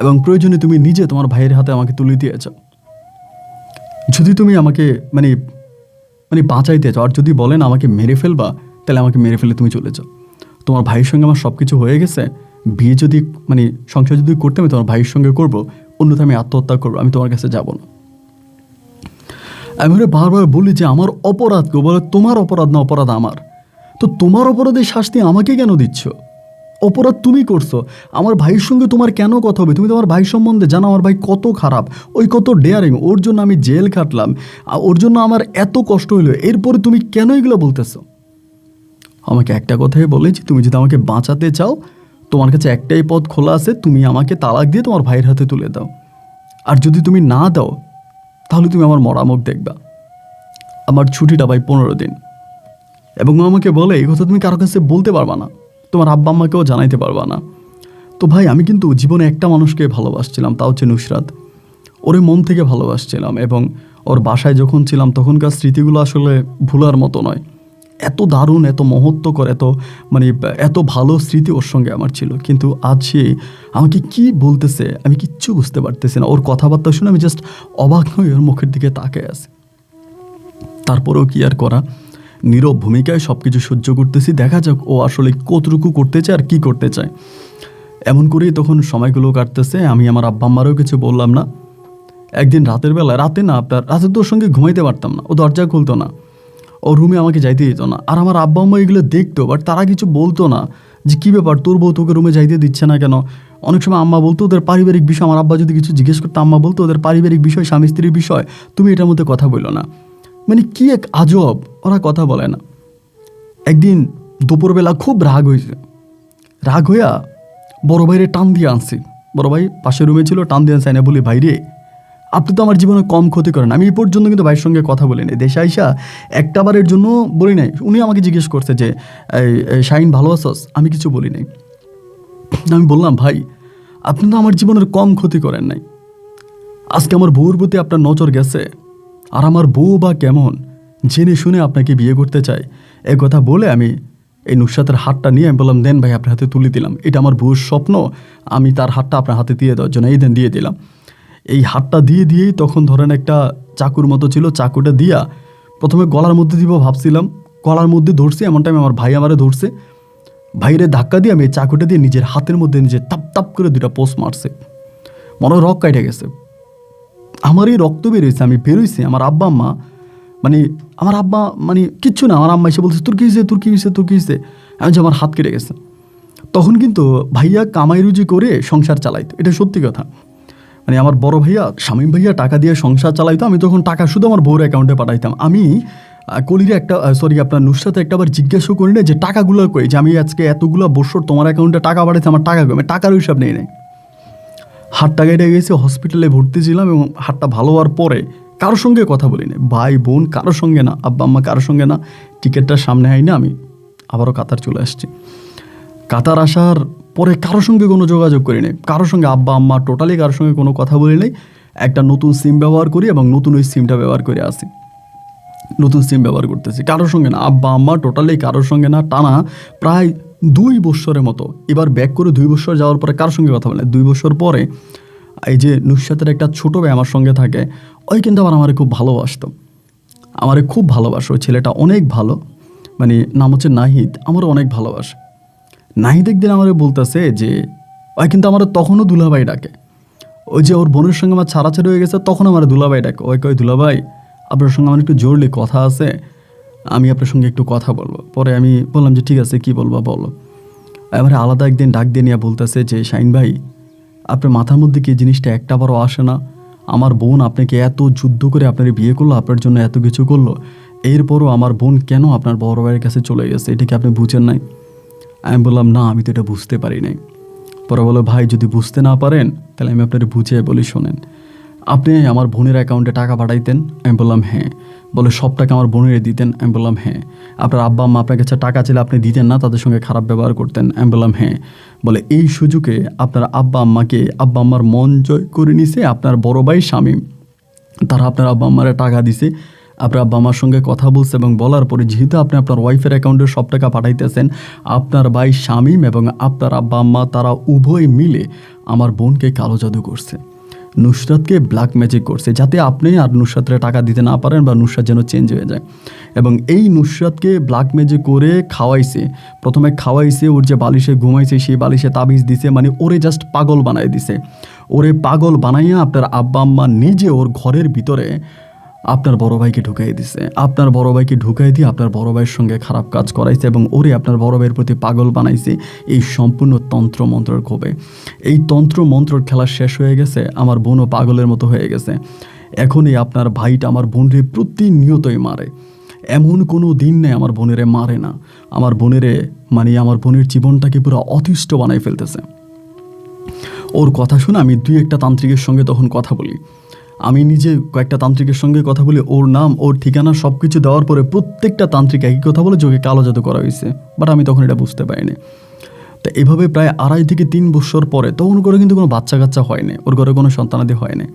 এবং প্রয়োজনে তুমি নিজে তোমার ভাইয়ের হাতে আমাকে তুলে দিয়ে চাও। যদি তুমি আমাকে মানে মানে বাঁচাইতে চাও, আর যদি বলেন আমাকে মেরে ফেলবা, তাহলে আমাকে মেরে ফেলে তুমি চলে যাও। তোমার ভাইয়ের সঙ্গে আমার সব কিছু হয়ে গেছে, বিয়ে যদি মানে সংসার যদি করতে আমি তোমার ভাইয়ের সঙ্গে করবো, অন্যথা আমি আত্মহত্যা করবো, আমি তোমার কাছে যাব না। আমি বারবার বলি যে আমার অপরাধ কেউ বলে তোমার অপরাধ না, অপরাধ আমার, তো তোমার অপরাধের শাস্তি আমাকে কেন দিচ্ছ? অপরাধ তুমি করছো। আমার ভাইয়ের সঙ্গে তোমার কেন কথা হবে? তুমি তোমার ভাই সম্বন্ধে জানো আমার ভাই কত খারাপ, ওই কত ডেয়ারিং, ওর জন্য আমি জেল খাটলাম, ওর জন্য আমার এত কষ্ট হইলো, এরপরে তুমি কেন এগুলো বলতেছো? আমাকে একটা কথাই বলেছি, তুমি যদি আমাকে বাঁচাতে চাও তোমার কাছে একটাই পথ খোলা আছে, তুমি আমাকে তালাক দিয়ে তোমার ভাইয়ের হাতে তুলে দাও। আর যদি তুমি না দাও তাহলে তুমি আমার মরা মুখ দেখবা। আমার ছুটিটা ভাই 15 দিন। এবং ও আমাকে বলে এই কথা তুমি কারো কাছে বলতে পারবা না, তোমার আব্বা আম্মাকেও জানাইতে পারবা না। তো ভাই আমি কিন্তু জীবনে একটা মানুষকে ভালোবাসছিলাম, তা হচ্ছে নুসরাত। ওরে মন থেকে ভালোবাসছিলাম এবং ওর বাসায় যখন ছিলাম তখনকার স্মৃতিগুলো আসলে ভুলার মতো নয়। এত দারুণ, এত মহত্বকর, মানে এত ভালো স্মৃতি ওর সঙ্গে আমার ছিল। কিন্তু আজ সে আমাকে কি বলতেছে আমি কিচ্ছু বুঝতে পারতেছি না। ওর কথাবার্তা শুনে আমি জাস্ট অবাক হয়ে ওর মুখের দিকে তাকিয়ে আছি। তারপরেও কি আর করা, নীরব ভূমিকায় সব কিছু সহ্য করতেছি। দেখা যাক ও আসলে কতটুকু করতে চায় আর কী করতে চায়। এমন করেই তখন সময়গুলো কাটতেছে। আমি আমার আব্বা আম্মারও কিছু বললাম না। একদিন রাতের বেলা, রাতে তোর সঙ্গে ঘুমাইতে পারতাম না, ও দরজা খুলতো না, ও রুমে আমাকে যাইতে দিত না। আর আমার আব্বা আম্মা এগুলো দেখতো, বাট তারা কিছু বলতো না যে কী ব্যাপার তোর বউ তোকে রুমে যাইতে দিচ্ছে না কেন। অনেক সময় আম্মা বলতো ওদের পারিবারিক বিষয়, আমার আব্বা যদি কিছু জিজ্ঞেস করতো আম্মা বলতো ওদের পারিবারিক বিষয়, স্বামী স্ত্রীর বিষয়, তুমি এটার মধ্যে কথা বলো না। মানে কি এক আজব, ওরা কথা বলে না। একদিন দুপুরবেলা খুব রাগ হয়েছে, রাগ হইয়া বড় ভাইরে টান দিয়ে আনছি। বড় ভাই পাশের রুমে ছিল, টান দিয়ে আনছি, না বলি ভাই রে আপনি তো আমার জীবনে কম ক্ষতি করেন। আমি এই পর্যন্ত কিন্তু ভাইয়ের সঙ্গে কথা বলি নাই, দেশে আইসা একটা বারের জন্য বলি নাই। উনি আমাকে জিজ্ঞেস করছে যে শাহিন ভালো আছস, আমি কিছু বলি নাই। আমি বললাম ভাই আপনি তো আমার জীবনের কম ক্ষতি করেন নাই, আজকে আমার বউর প্রতি আপনার নজর গেছে, আর আমার বউ বা কেমন জেনে শুনে আপনাকে বিয়ে করতে চাই। এ কথা বলে আমি এই নুসরাতের হাতটা নিয়ে আমি বললাম দেন ভাই আপনার হাতে তুলে দিলাম, এটা আমার বউর স্বপ্ন, আমি তার হাতটা আপনার হাতে দিয়ে দেওয়ার জন্য এই দেন দিয়ে দিলাম। এই হাতটা দিয়েই তখন ধরেন একটা চাকুর মতো ছিল, চাকুটা দিয়া প্রথমে গলার মধ্যে দিব ভাবছিলাম, গলার মধ্যে ধরছি, এমন টাইমে আমার ভাই আমারে ধরছে, ভাইরে ধাক্কা দিয়ে আমি এই চাকুটা দিয়ে নিজের হাতের মধ্যে নিজে তাপ তাপ করে 2টা পোস্ট মারছে। মনে হয় রক কাইটে গেছে, আমার এই রক্ত বেরোইছে, আমি বেরোইছি। আমার আব্বা আম্মা মানে কিচ্ছু না, আমার আম্মা এসে বলছে তোর কী হয়েছে তোর কী হয়েছে তোর কী হয়েছে, আমি যে আমার হাত কেটে গেছে। তখন কিন্তু ভাইয়া কামাই রুজি করে সংসার চালাইতো, এটা সত্যি কথা। মানে আমার বড় ভাইয়া শামীম ভাইয়া টাকা দিয়ে সংসার চালাইতো, আমি তখন টাকা শুধু আমার বউর অ্যাকাউন্টে পাঠাইতাম। আমি কলিরে আপনার নুসরাতে একটাবার জিজ্ঞাসা করি না যে টাকাগুলো কই, যে আমি আজকে এতগুলো বছর তোমার অ্যাকাউন্টে টাকা পাঠাইছি, আমার টাকা কই, আমি টাকার হিসাব নেই নাই। হাতটা কেটে গেছে, হসপিটালে ভর্তি ছিলাম এবং হাতটা ভালো হওয়ার পরে কারোর সঙ্গে কথা বলি না, ভাই বোন কারোর সঙ্গে না, আব্বা আম্মা কারোর সঙ্গে না। টিকিটটা সামনে হয় না, আমি আবারও কাতার চলে আসছি। কাতার আসার পরে কারোর সঙ্গে কোনো যোগাযোগ করি নাই, কারোর সঙ্গে আব্বা আম্মা টোটালি কারোর সঙ্গে কোনো কথা বলি নাই। একটা নতুন সিম ব্যবহার করি এবং নতুন ওই সিমটা ব্যবহার করে আসি, নতুন সিম ব্যবহার করতেছি, কারোর সঙ্গে না, আব্বা আম্মা টোটালি কারোর সঙ্গে না। টানা প্রায় 2 বছরের মতো, এবার ব্যাক করে 2 বছর যাওয়ার পরে কারোর সঙ্গে কথা বলে। 2 বছর পরে এই যে নুসরাতের একটা ছোটো ভাই আমার সঙ্গে থাকে, ওই কিন্তু আবার আমারে খুব ভালোবাসতো, আমারে খুব ভালোবাসে। ওই ছেলেটা অনেক ভালো, মানে নাম হচ্ছে নাহিদ, আমারও অনেক ভালোবাসে। নাহিদ একদিন আমারে বলতেছে যে ওই কিন্তু আমার তখনও দুলাভাই ডাকে, ওই যে ওর বোনের সঙ্গে আমার ছাড়াছাড়ি হয়ে গেছে তখন আমার দুলাভাই ডাকে। ওই কয় দুলাভাই আপনার সঙ্গে আমার একটু জরুরি কথা আছে, আমি আপনার সঙ্গে একটু কথা বলবো। পরে আমি বললাম যে ঠিক আছে কী বলবো বলো। এবারে আলাদা একদিন ডাক দিয়ে নিয়ে বলতেছে যে শাহিন ভাই আপনার মাথার মধ্যে কি জিনিসটা একটাবারও আসে না, আমার বোন আপনাকে এত যুদ্ধ করে আপনার বিয়ে করলো, আপনার জন্য এত কিছু করলো, এরপরও আমার বোন কেন আপনার বড় ভাইয়ের কাছে চলে গেছে, এটা কি আপনি বুঝেন নাই? আমি বললাম না আমি তো এটা বুঝতে পারি নাই। পরে বলো ভাই যদি বুঝতে না পারেন তাহলে আমি আপনার বুঝিয়ে বলি শোনেন, আপনি আমার বোনের অ্যাকাউন্টে টাকা পাঠাইতেন? আমি বললাম হ্যাঁ। বলে সব টাকা আমার বোনের দিতেন? আমি বললাম হ্যাঁ। আপনার আব্বা আম্মা আপনার কাছে টাকা চাইলে আপনি দিতেন না, তাদের সঙ্গে খারাপ ব্যবহার করতেন? আমি বললাম হ্যাঁ। বলে এই সুযোগে আপনার আব্বা আম্মার মন জয় করে নিছে আপনার বড় ভাই শামীম, তারা আপনার আব্বা আম্মারে টাকা দিছে, আপনার আব্বা আমার সঙ্গে কথা বলছে এবং বলার পরে যেহেতু আপনি আপনার ওয়াইফের অ্যাকাউন্টে সব টাকা পাঠাইতেছেন, আপনার ভাই শামীম এবং আপনার আব্বা আম্মা তারা উভয় মিলে আমার বোনকে কালো জাদু করছে, নুসরাতকে ব্ল্যাক ম্যাজিক করছে, যাতে আপনি আর নুসরাতের টাকা দিতে না পারেন বা নুসরাত যেন চেঞ্জ হয়ে যায়। এবং এই নুসরাতকে ব্ল্যাক ম্যাজিক করে খাওয়াইছে, প্রথমে খাওয়াইছে, ওর যে বালিশে ঘুমাইছে সেই বালিশে তাবিজ দিছে, মানে ওরে জাস্ট পাগল বানাই দিছে। ওরে পাগল বানাইয়া আপনার আব্বা আম্মা নিজে ওর ঘরের ভিতরে আপনার বড় ভাইকে ঢুকাই দিছে, আপনার বড় ভাইকে ঢুকাই দিয়ে আপনার বড় ভাইয়ের সঙ্গে খারাপ কাজ করাইছে এবং ওরে আপনার বড় ভাইয়ের প্রতি পাগল বানাইছে এই সম্পূর্ণ তন্ত্র মন্ত্রের ক্ষোভে। এই তন্ত্র মন্ত্রর খেলা শেষ হয়ে গেছে, আমার বোনও পাগলের মতো হয়ে গেছে। এখনই আপনার ভাইটা আমার বোনরে প্রতিনিয়তই মারে, এমন কোনো দিন নেই আমার বোনেরে মারে না। আমার বোনেরে মানে আমার বোনের জীবনটাকে পুরো অতিষ্ঠ বানাই ফেলতেছে। ওর কথা শুনে আমি 2-1টা তান্ত্রিকের সঙ্গে তখন কথা বলি, আমি নিজে কয়েকটা তান্ত্রিকের সঙ্গে কথা বলি, ওর নাম ওর ঠিকানা সব কিছু দেওয়ার পরে প্রত্যেকটা তান্ত্রিক একই কথা বলে যোগে কালো জাদু করা হয়েছে, বাট আমি তখন এটা বুঝতে পারিনি। তো এভাবে প্রায় 2.5 থেকে 3 বছর পরে, তখন ওর ঘরে কিন্তু কোনো বাচ্চা কাচ্চা হয়নি, ওর ঘরে কোনো সন্তানাদি হয়নি।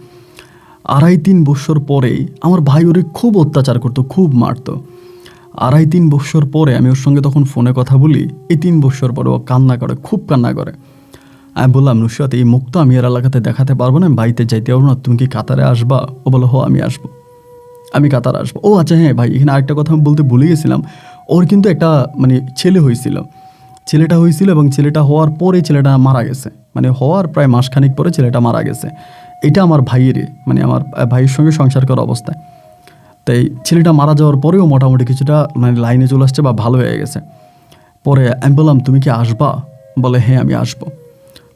2.5-3 বছর পরেই আমার ভাই ওরে খুব অত্যাচার করতো, খুব মারতো। 2.5-3 বছর পরে আমি ওর সঙ্গে তখন ফোনে কথা বলি, এই 3 বছর পরে ও কান্না করে, খুব কান্না করে। আমি বললাম, নুসরাত এই মুখ তো আমি এর এলাকাতে দেখাতে পারবো না, আমি বাড়িতে যাইতে পারবো না, তুমি কি কাতারে আসবা? ও বলো হো আমি আসবো, আমি কাতারে আসবো। ও আচ্ছা হ্যাঁ ভাই, এখানে আরেকটা কথা আমি বলতে ভুলে গেছিলাম, ওর কিন্তু একটা মানে ছেলে হয়েছিল, ছেলেটা হয়েছিল এবং ছেলেটা হওয়ার পরে ছেলেটা মারা গেছে, মানে হওয়ার প্রায় মাসখানিক পরে ছেলেটা মারা গেছে। এটা আমার ভাইয়েরই, মানে আমার ভাইয়ের সঙ্গে সংসার করা অবস্থায়। তাই ছেলেটা মারা যাওয়ার পরেও মোটামুটি কিছুটা মানে লাইনে চলে আসছে বা ভালো হয়ে গেছে। পরে আমি বললাম তুমি কি আসবা? বলে হ্যাঁ আমি আসবো।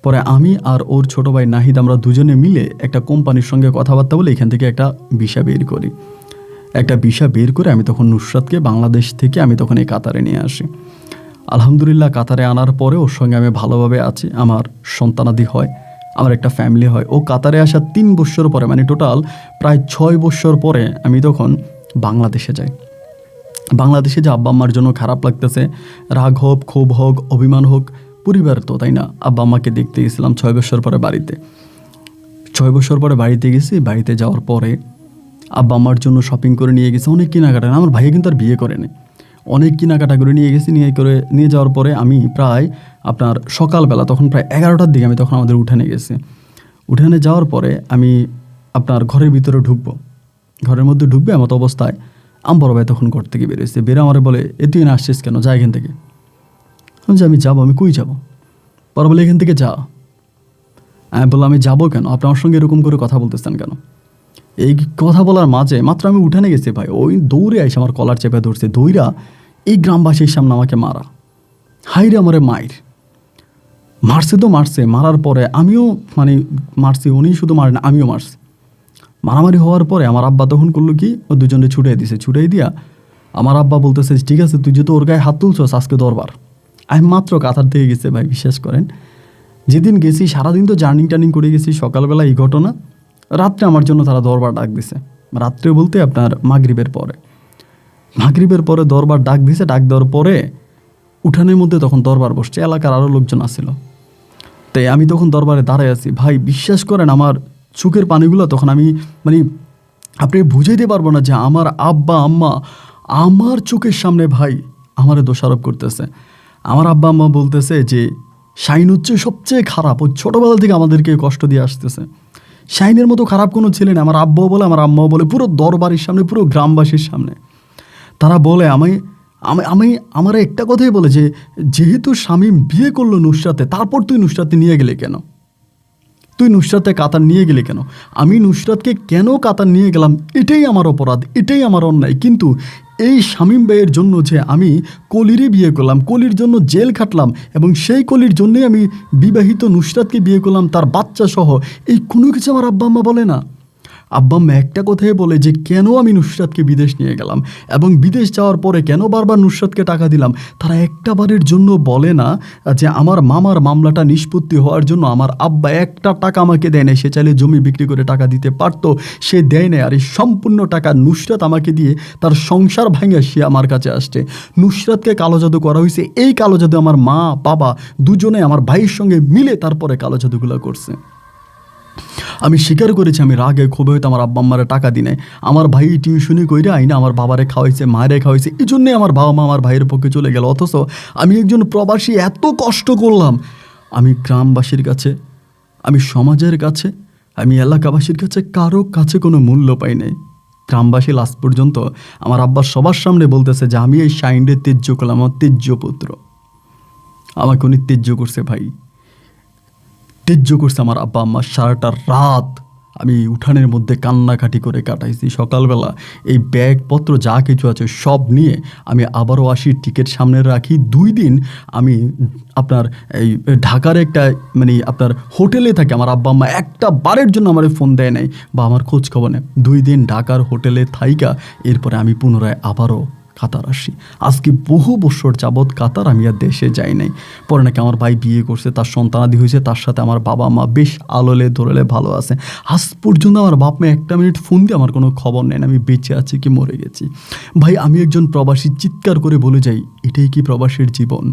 পরে আমি আর ওর ছোটো ভাই নাহিদ আমরা দুজনে মিলে একটা কোম্পানির সঙ্গে কথাবার্তা বলে এখান থেকে একটা ভিসা বের করি। একটা ভিসা বের করে আমি তখন নুসরাতকে বাংলাদেশ থেকে আমি তখন এই কাতারে নিয়ে আসি। আলহামদুলিল্লাহ কাতারে আনার পরে ওর সঙ্গে আমি ভালোভাবে আছি, আমার সন্তানাদি হয়, আমার একটা ফ্যামিলি হয়। ও কাতারে আসার 3 বছর পরে, মানে টোটাল প্রায় 6 বছর পরে আমি তখন বাংলাদেশে যাই। বাংলাদেশে যে আব্বা আম্মার জন্য খারাপ লাগতেছে, রাগ হোক, ক্ষোভ হোক, অভিমান হোক, পরিবার তো তাই না, আব্বা আম্মাকে দেখতে গেছিলাম 6 বছর পরে বাড়িতে। 6 বছর পরে বাড়িতে গেছি, বাড়িতে যাওয়ার পরে আব্বা আম্মার জন্য শপিং করে নিয়ে গেছি, অনেক কেনাকাটা। আমার ভাইয়া কিন্তু আর বিয়ে করেনি, অনেক কেনাকাটা করে নিয়ে গেছি। নিয়ে যাওয়ার পরে আমি প্রায় আপনার সকালবেলা তখন প্রায় 11টার দিকে আমি তখন আমাদের উঠানে গেছি। উঠানে যাওয়ার পরে আমি আপনার ঘরের ভিতরে ঢুকবো, ঘরের মধ্যে ঢুকবে এমতো অবস্থায় আমার বড় ভাই তখন ঘর থেকে বেরোয়েছে, বেরো আমারে বলে এ তুই না আসছিস কেন, যা এখান থেকে। যে আমি যাবো, আমি কই যাবো? পরে বলে এখান থেকে যা। আমি বললাম আমি যাবো কেন, আপনি আমার সঙ্গে এরকম করে কথা বলতেছেন কেন? এই কথা বলার মাঝে মাত্র আমি উঠানে গেছি ভাই, ওই দৌড়ে আইসে আমার কলার চেপে ধরছে, দৌড়া এই গ্রামবাসীর সামনে আমাকে মারা। হাইরে আমারে মায়ের মারছে তো মারছে, মারার পরে আমিও মানে মারছি, উনি শুধু মারে না আমিও মারছি। মারামারি হওয়ার পরে আমার আব্বা তখন করলো কি, ও দুজনে ছুটাই দিছে, ছুটাই দিয়া আমার আব্বা বলতেছে ঠিক আছে তুই যেহেতু ওর গায়ে হাত তুলছস আজকে দরবার। আমি মাত্র কাতার থেকে গেছে ভাই, বিশ্বাস করেন যেদিন গেছি সারাদিন তো জার্নিং টার্নিং করে গেছি, সকালবেলা এই ঘটনা, রাত্রে আমার জন্য তারা দরবার ডাক দিছে। রাত্রে বলতে আপনার মাগরিবের পরে দরবার ডাক দিছে। ডাক দেওয়ার পরে উঠানের মধ্যে তখন দরবার বসছে, এলাকার আরও লোকজন আসছিল। তাই আমি তখন দরবারে দাঁড়ায় আছি ভাই, বিশ্বাস করেন আমার চোখের পানিগুলো তখন আমি মানে আপনি বুঝাইতে পারবো না যে আমার আব্বা আম্মা আমার চোখের সামনে ভাই আমারে দোষারোপ করতেছে। আমার আব্বা আম্মা বলতেছে যে শাইন হচ্ছে সবচেয়ে খারাপ, ও ছোটোবেলা থেকে আমাদেরকে কষ্ট দিয়ে আসতেছে, শাইনের মতো খারাপ কোনো ছেলে না। আমার আব্বাও বলে, আমার আম্মাও বলে, পুরো দরবারের সামনে, পুরো গ্রামবাসীর সামনে তারা বলে আমার একটা কথাই বলে যে যেহেতু শামীম বিয়ে করলো নুসরাতে, তারপর তুই নুসরাতে নিয়ে গেলে কেন, তুই নুসরাতে কাতার নিয়ে গেলে কেন? আমি নুসরাতকে কেন কাতার নিয়ে গেলাম এটাই আমার অপরাধ, এটাই আমার অন্যায়। কিন্তু এই শামীম ভাইয়ের জন্য যে আমি কলিরই বিয়ে করলাম, কলির জন্য জেল খাটলাম এবং সেই কলির জন্যই আমি বিবাহিত নুসরাতকে বিয়ে করলাম, তার বাচ্চা সহ, এই কোনো কিছু আমার আব্বা আম্মা বলে না। আব্বা আম্মা একটা কথাই বলে যে কেন আমি নুসরাতকে বিদেশ নিয়ে গেলাম এবং বিদেশ যাওয়ার পরে কেন বারবার নুসরাতকে টাকা দিলাম। তারা একটা বারের জন্য বলে না যে আমার মামার মামলাটা নিষ্পত্তি হওয়ার জন্য আমার আব্বা একটা টাকা আমাকে দেয় না, সে চাইলে জমি বিক্রি করে টাকা দিতে পারতো, সে দেয় না। আর এই সম্পূর্ণ টাকা নুসরাত আমাকে দিয়ে তার সংসার ভাঙে সে আমার কাছে আসছে। নুসরাতকে কালো জাদু করা হয়েছে, এই কালো জাদু আমার মা বাবা দুজনে আমার ভাইয়ের সঙ্গে মিলে তারপরে কালো জাদুগুলো করছে। আমি স্বীকার করেছি আমি রাগে ক্ষোভে হয়তো আমার আব্বা আম্মারে টাকা দিই নাই, আমার ভাই টিউশনি কইরা আইনা আমার বাবারে খাওয়াইছে, মায়েরে খাওয়াইছে, এই জন্যে আমার বাবা মা আমার ভাইয়ের পক্ষে চলে গেল। অথচ আমি একজন প্রবাসী এত কষ্ট করলাম, আমি গ্রামবাসীর কাছে, আমি সমাজের কাছে, আমি এলাকাবাসীর কাছে কারো কাছে কোনো মূল্য পাই নাই। গ্রামবাসী লাস্ট পর্যন্ত আমার আব্বার সবার সামনে বলতেছে যে আমি এই শাইনরে ত্যায্য করলাম, আমার ত্যায্য পুত্র, আমাকে উনি ত্যায্য করছে ভাই, ত্যায্য করছে আমার আব্বা আম্মা। সারাটা রাত আমি উঠানের মধ্যে কান্নাকাটি করে কাটাইছি। সকালবেলা এই ব্যাগপত্র যা কিছু আছে সব নিয়ে আমি আবারও আসি, টিকিট সামনে রাখি। 2 দিন আমি আপনার এই ঢাকার একটা মানে আপনার হোটেলে থাকি। আমার আব্বা আম্মা একটা বারের জন্য আমার ফোন দেয় নাই বা আমার খোঁজ খবর নেয়। 2 দিন ঢাকার হোটেলে থাইকা এরপরে আমি পুনরায় আবারও কাতার আসি। আজকে বহু বছর যাবৎ কাতার আমি আর দেশে যাই নাই। পরে নাকি আমার ভাই বিয়ে করছে, তার সন্তানাদি হয়েছে, তার সাথে আমার বাবা মা বেশ আলোলে ধরলে ভালো আছে। আজ পর্যন্ত আমার বাপ মা 1 মিনিট ফোন দিয়ে আমার কোনো খবর নেন আমি বেঁচে আছি কি মরে গেছি। ভাই আমি একজন প্রবাসী, চিৎকার করে বলে যাই, এটাই কি প্রবাসীর জীবন?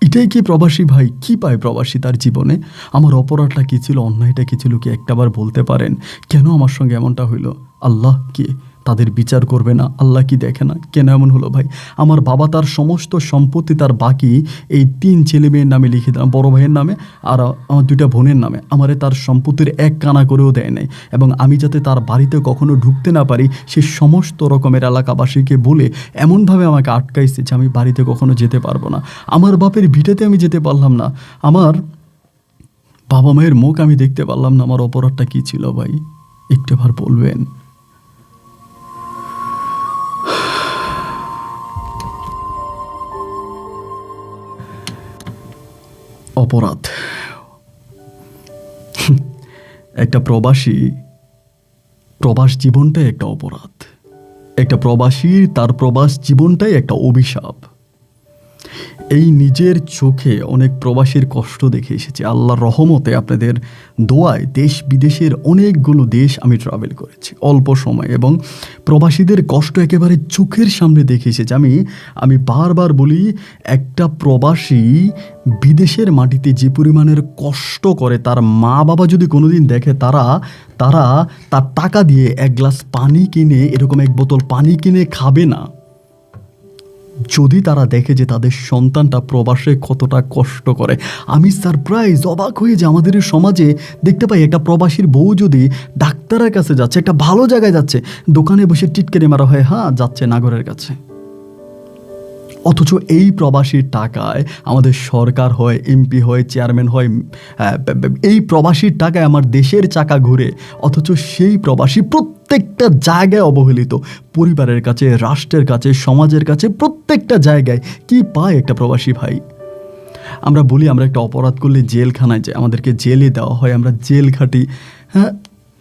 এটাই কি প্রবাসী? ভাই কি পায় প্রবাসী তার জীবনে? আমার অপরাধটা কী ছিল, অন্যায়টা কী ছিল, কি একটাবার বলতে পারেন? কেন আমার সঙ্গে এমনটা হইলো? আল্লাহ কি তাদের বিচার করবে না? আল্লাহ কি দেখে না? কেন এমন হলো ভাই? আমার বাবা তার সমস্ত সম্পত্তি, তার বাকি এই 3 ছেলে মেয়ের নামে লিখে দিলাম, বড় ভাইয়ের নামে আর আমার 2টা বোনের নামে। আমারে তার সম্পত্তির 1 কানা করেও দেয় নাই, এবং আমি যাতে তার বাড়িতে কখনো ঢুকতে না পারি সে সমস্ত রকমের এলাকাবাসীকে বলে এমনভাবে আমাকে আটকাইছে যে আমি বাড়িতে কখনো যেতে পারবো না। আমার বাপের ভিটেতে আমি যেতে পারলাম না, আমার বাবা মায়ের মুখ আমি দেখতে পারলাম না। আমার অপরাধটা কী ছিল ভাই? একটুবার বলবেন? অপরাধ একটা প্রবাস জীবনটাই একটা অপরাধ। একটা প্রবাসীর তার প্রবাস জীবনটাই একটা অভিশাপ। এই নিজের চোখে অনেক প্রবাসীর কষ্ট দেখে এসেছি। আল্লাহর রহমতে আপনাদের দোয়ায় দেশ বিদেশের অনেকগুলো দেশ আমি ট্রাভেল করেছি অল্প সময়, এবং প্রবাসীদের কষ্ট একেবারে চোখের সামনে দেখে এসেছি। আমি বারবার বলি, একটা প্রবাসী বিদেশের মাটিতে যে পরিমাণের কষ্ট করে তার মা বাবা যদি কোনোদিন দেখে, তারা তার টাকা দিয়ে 1 গ্লাস পানি কিনে, এরকম 1 বোতল পানি কিনে খাবে না যদি তারা দেখে যে তাদের সন্তানটা প্রবাসে কতটা কষ্ট করে। আমি সারপ্রাইজ, অবাক হয়ে যে আমাদের সমাজে দেখতে পাই একটা প্রবাসীর বউ যদি ডাক্তারের কাছে যাচ্ছে, একটা ভালো জায়গায় যাচ্ছে, দোকানে বসে টিটকারি মারা হয়, হ্যাঁ যাচ্ছে নাগরের কাছে। অথচ এই প্রবাসীর টাকায় আমাদের সরকার হয়, এমপি হয়, চেয়ারম্যান হয়, এই প্রবাসীর টাকায় আমার দেশের চাকা ঘুরে। অথচ সেই প্রবাসী প্রত্যেকটা জায়গায় অবহেলিত, পরিবারের কাছে, রাষ্ট্রের কাছে, সমাজের কাছে, প্রত্যেকটা জায়গায় কি পায় একটা প্রবাসী ভাই? আমরা বলি আমরা একটা অপরাধ করলে জেলখানায় যাই, আমাদেরকে জেলে দেওয়া হয়, আমরা জেল খাটি। হ্যাঁ,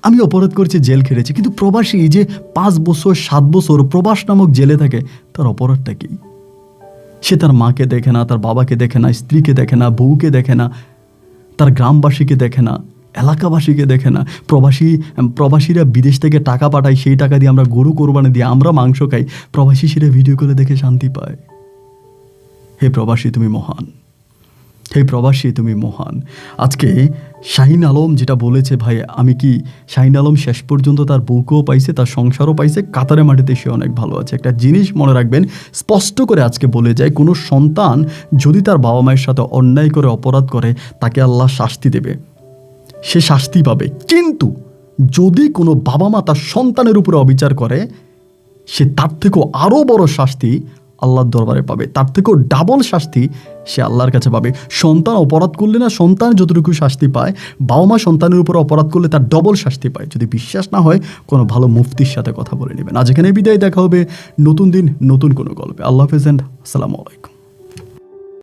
আমি অপরাধ করেছি, জেল খেটেছি, কিন্তু প্রবাসী যে 5 বছর 7 বছর প্রবাস নামক জেলে থাকে, তার অপরাধটা কি? সে তার মাকে দেখে না, তার বাবাকে দেখে না, স্ত্রীকে দেখে না, বউকে দেখে না, তার গ্রামবাসীকে দেখে না, এলাকাবাসীকে দেখে না। প্রবাসীরা বিদেশ থেকে টাকা পাঠায়, সেই টাকা দিয়ে আমরা গরু কোরবানি দিয়ে আমরা মাংস খাই, প্রবাসী সেটা ভিডিও করে দেখে শান্তি পায়। হে প্রবাসী তুমি মহান, হে প্রবাসী তুমি মহান। আজকে শাহিন আলম যেটা বলেছে, ভাই আমি কি, শাহিন আলম শেষ পর্যন্ত তার বউকেও পাইছে, তার সংসারও পাইছে, কাতারের মাটিতে সে অনেক ভালো আছে। একটা জিনিস মনে রাখবেন, স্পষ্ট করে আজকে বলে যায়, কোনো সন্তান যদি তার বাবা মায়ের সাথে অন্যায় করে, অপরাধ করে, তাকে আল্লাহ শাস্তি দেবে, সে শাস্তি পাবে। কিন্তু যদি কোনো বাবা মা তার সন্তানের উপরে অবিচার করে, সে তার থেকেও আরও বড় শাস্তি আল্লাহর দরবারে পাবে, তার থেকেও ডাবল শাস্তি সে আল্লাহর কাছে পাবে। সন্তান অপরাধ করলে না সন্তান যতটুকু শাস্তি পায়, বাবা মা সন্তানের উপর অপরাধ করলে তার ডবল শাস্তি পায়। যদি বিশ্বাস না হয়, কোনো ভালো মুফতির সাথে কথা বলে নেবেন। আজ এখানে বিদায়, দেখা হবে নতুন দিন নতুন কোনো গল্পে। আল্লাহ হাফেজ এন্ড আসসালামু আলাইকুম।